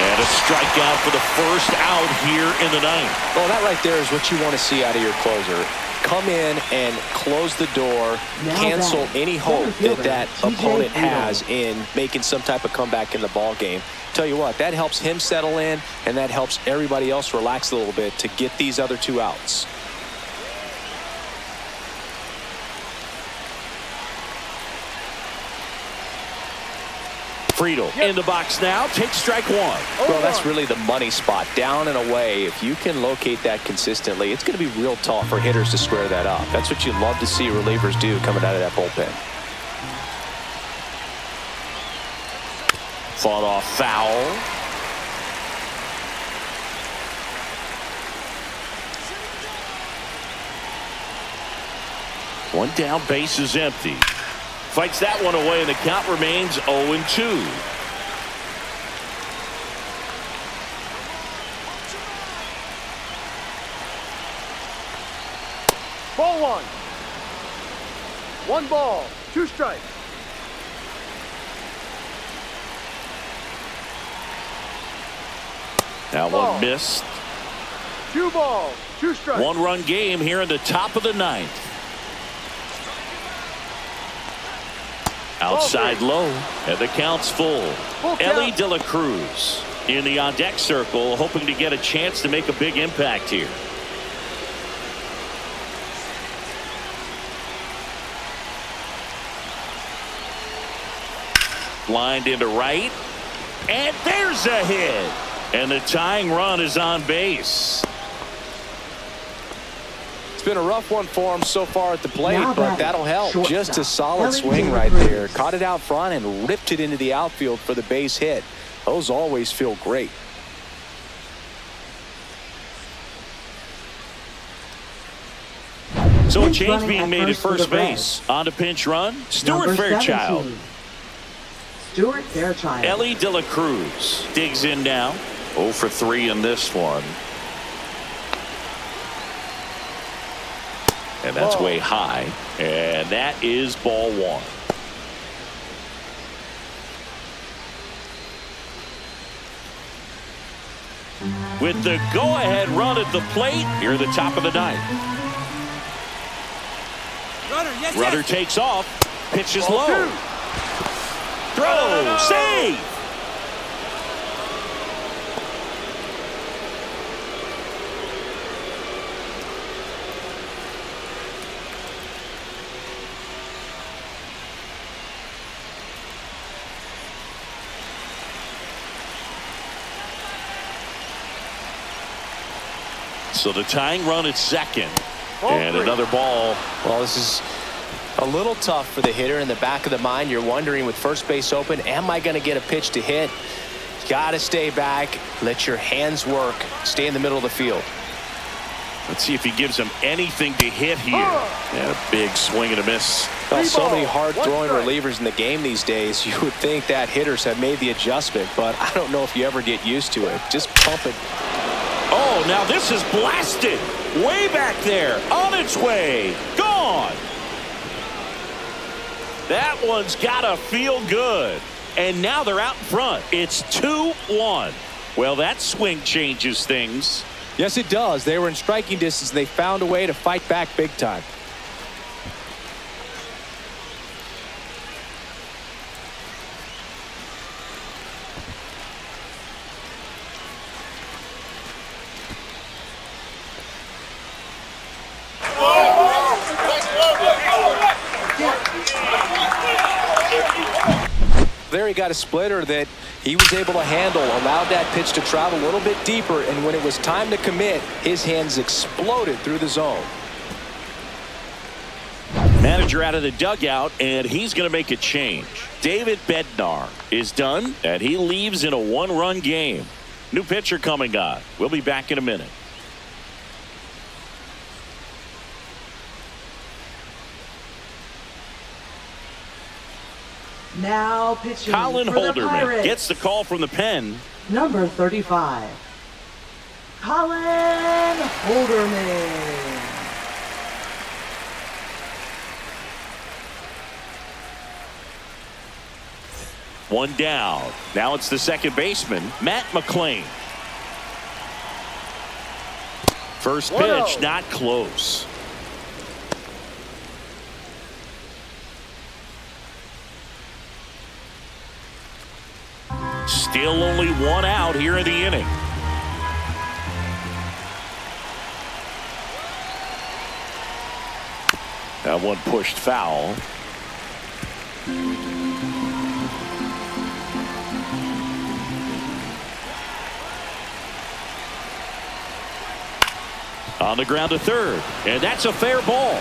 And a strikeout for the first out here in the 9th. Well, that right there is what you want to see out of your closer. Come in and close the door, cancel any hope that opponent has in making some type of comeback in the ball game. Tell you what, that helps him settle in, and that helps everybody else relax a little bit to get these other 2 outs. Friedel in the box now. Takes strike one. Well, that's really the money spot. Down and away. If you can locate that consistently, it's going to be real tough for hitters to square that up. That's what you love to see relievers do coming out of that bullpen. Fought off foul. One down, base is empty. Fights that one away, and the count remains 0-2. Ball one. One ball, 2 strikes. That one missed. 2 balls, 2 strikes. 1-run game here in the top of the 9th. Outside low, and the count's full. Ellie De La Cruz in the on-deck circle, hoping to get a chance to make a big impact here. Lined into right, and there's a hit. And the tying run is on base. It's been a rough one for him so far at the plate, but that'll help. Just a solid Ellie swing De La right Cruz. there. Caught it out front and ripped it into the outfield for the base hit. Those always feel great. So a Pinch change running being at made at first for first the Reds. base. On to pinch run, Stuart Number Fairchild. 17, Stuart Fairchild. Ellie De La Cruz digs in now. 0 for 3 in this one. And that's way high. And that is ball one. With the go-ahead run at the plate, here at the top of the 9th. Runner takes off. Pitches Ball low. 2. Throw. Save. So the tying run at second. And another ball. Well, this is a little tough for the hitter in the back of the mind. You're wondering with first base open, am I going to get a pitch to hit? Got to stay back. Let your hands work. Stay in the middle of the field. Let's see if he gives him anything to hit here. And a big swing and a miss. Well, so many 3 balls, hard-throwing 1 strike. relievers in the game these days. You would think that hitters have made the adjustment, but I don't know if you ever get used to it. Just pump it. Oh, now this is blasted. Way back there. On its way. Gone. That one's got to feel good. And now they're out in front. It's 2-1. Well, that swing changes things. Yes, it does. They were in striking distance. They found a way to fight back big time. There he got a splitter that he was able to handle, allowed that pitch to travel a little bit deeper, and when it was time to commit, his hands exploded through the zone. Manager out of the dugout, and he's going to make a change. David Bednar is done, and he leaves in a 1-run game. New pitcher coming on. We'll be back in a minute. Now pitching Colin for the Holderman Pirates. gets the call from the pen. Number 35, Colin Holderman. One down. Now it's the second baseman, Matt McClain. First pitch, not close. Still only 1 out here in the inning. That one pushed foul. On the ground to third, and that's a fair ball.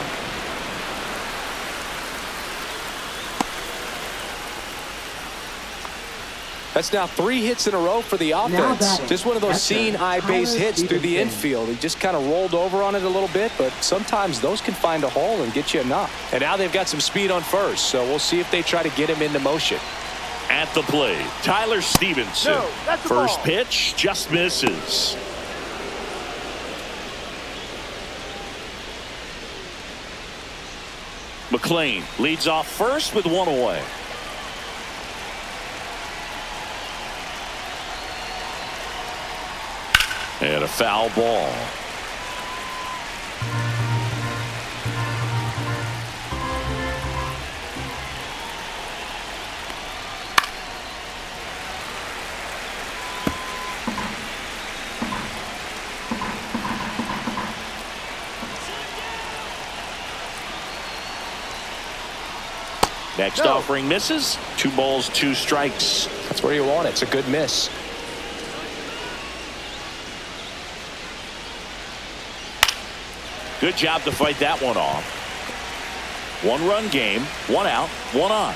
That's now 3 hits in a row for the offense. Just one of those seeing eye base hits through the infield. He just kind of rolled over on it a little bit, but sometimes those can find a hole and get you a knock. And now they've got some speed on first, so we'll see if they try to get him into motion. At the plate, Tyler Stevenson. No, that's a First ball. pitch just misses. McLean leads off first with 1 away. And a foul ball. Next offering misses. 2 balls, 2 strikes. That's where you want it. It's a good miss. Good job to fight that one off. 1-run game, 1 out, 1 on.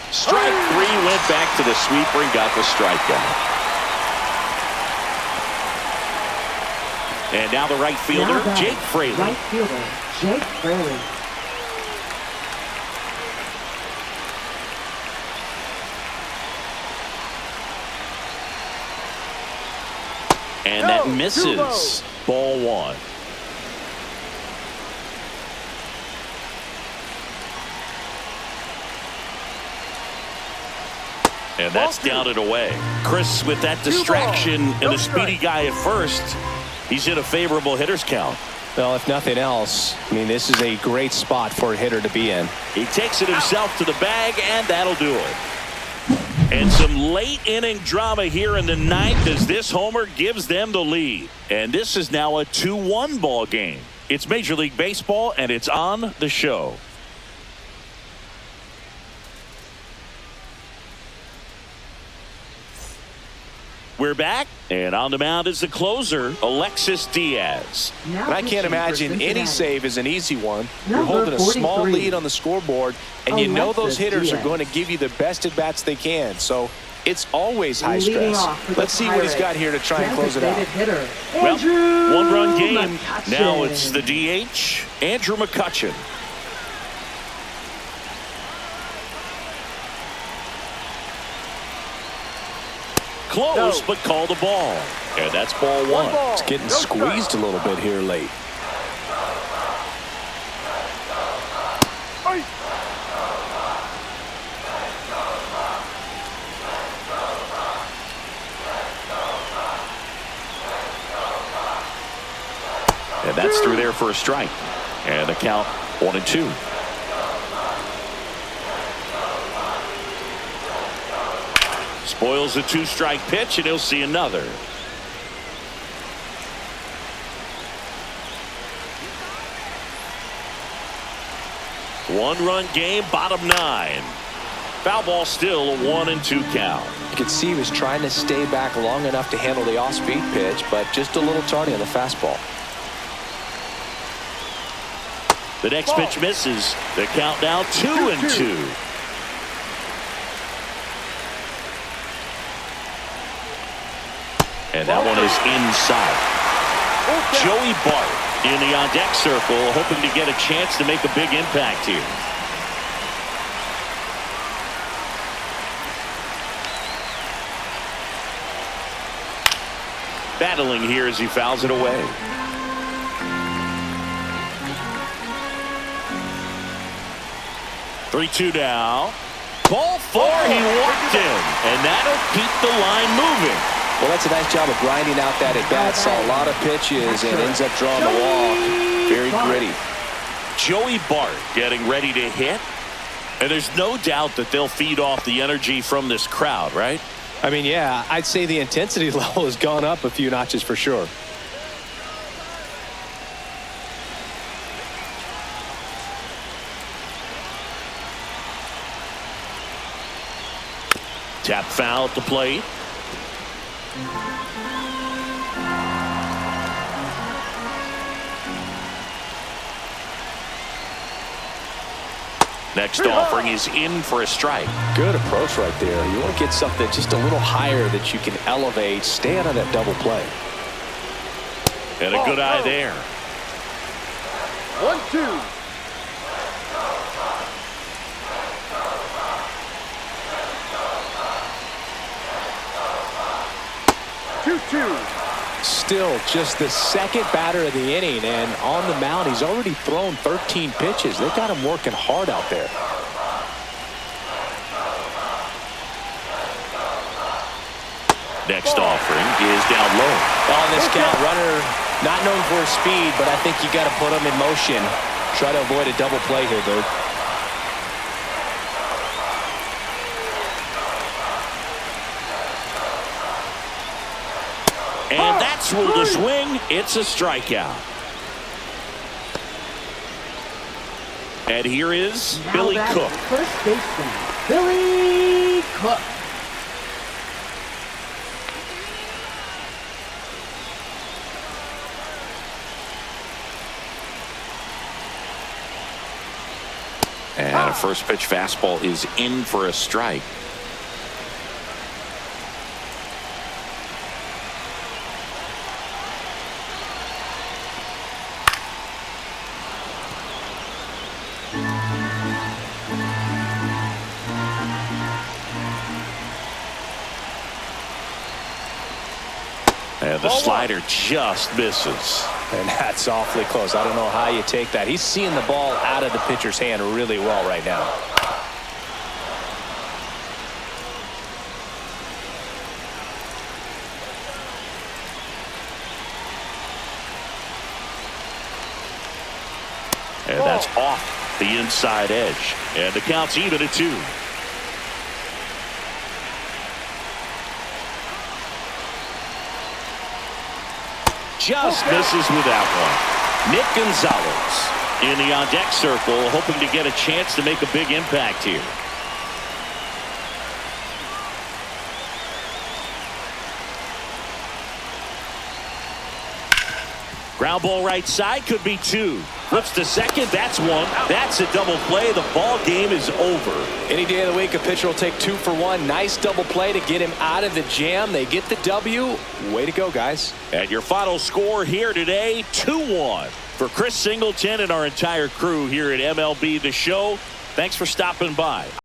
Strike 3, went back to the sweeper and got the strikeout. And now the right fielder, Jake Fraley. Right fielder, Jake Fraley. And that misses. Ball 1. And that's down and away. Chris, with that distraction and a speedy guy at first, he's in a favorable hitter's count. Well, if nothing else, I mean, this is a great spot for a hitter to be in. He takes it himself to the bag, and that'll do it. And some late inning drama here in the 9th as this homer gives them the lead. And this is now a 2-1 ball game. It's Major League Baseball, and it's on the show. We're back, and on the mound is the closer, Alexis Diaz. And I can't imagine any save is an easy one. You're Number holding a small 43. lead on the scoreboard, and you know those Alexis hitters are Diaz. going to give you the best at-bats they can. So it's always high Leading stress. off for the Let's see what he's got here to try and close it out. Designated hitter, Well, Andrew 1-run game. McCutchen. Now it's the DH, Andrew McCutchen. Close, but called the ball. And that's ball 1. It's getting squeezed a little bit here late. And that's through there for a strike. And the count 1-2. Spoils the 2-strike pitch, and he'll see another. One-run game, bottom 9. Foul ball still a 1-2 count. You can see he was trying to stay back long enough to handle the off-speed pitch, but just a little tardy on the fastball. The next pitch misses. The count now 2-2. And that one is inside. Joey Bart in the on-deck circle, hoping to get a chance to make a big impact here. Battling here as he fouls it away. Three-two now. Ball 4, he walked in, and that'll keep the line moving. Well, that's a nice job of grinding out that at-bat. Saw a lot of pitches and ends up drawing the walk. Very gritty. Joey Bart getting ready to hit. And there's no doubt that they'll feed off the energy from this crowd, right? I mean, yeah, I'd say the intensity level has gone up a few notches for sure. Tap foul at the plate. Next offering is in for a strike. Good approach right there. You want to get something just a little higher that you can elevate. Stay out of that double play. And a good eye there. 1-2. 2-2. Still just the second batter of the inning, and on the mound he's already thrown 13 pitches. They've got him working hard out there. Next offering is down low. On this count, runner not known for his speed, but I think you got to put him in motion. Try to avoid a double play here, dude. And that's ruled a swing. It's a strikeout. And here is Now Billy batting Cook. first baseman, Billy Cook. And a first pitch fastball is in for a strike. And the slider just misses. And that's awfully close. I don't know how you take that. He's seeing the ball out of the pitcher's hand really well right now. And that's off the inside edge. And the count's even at 2. Just misses with that one. Nick Gonzalez in the on-deck circle, hoping to get a chance to make a big impact here. Ground ball right side, could be 2. Flips to second, that's 1. That's a double play. The ball game is over. Any day of the week, a pitcher will take 2 for 1. Nice double play to get him out of the jam. They get the W. Way to go, guys. And your final score here today, 2-1. For Chris Singleton and our entire crew here at MLB The Show, thanks for stopping by.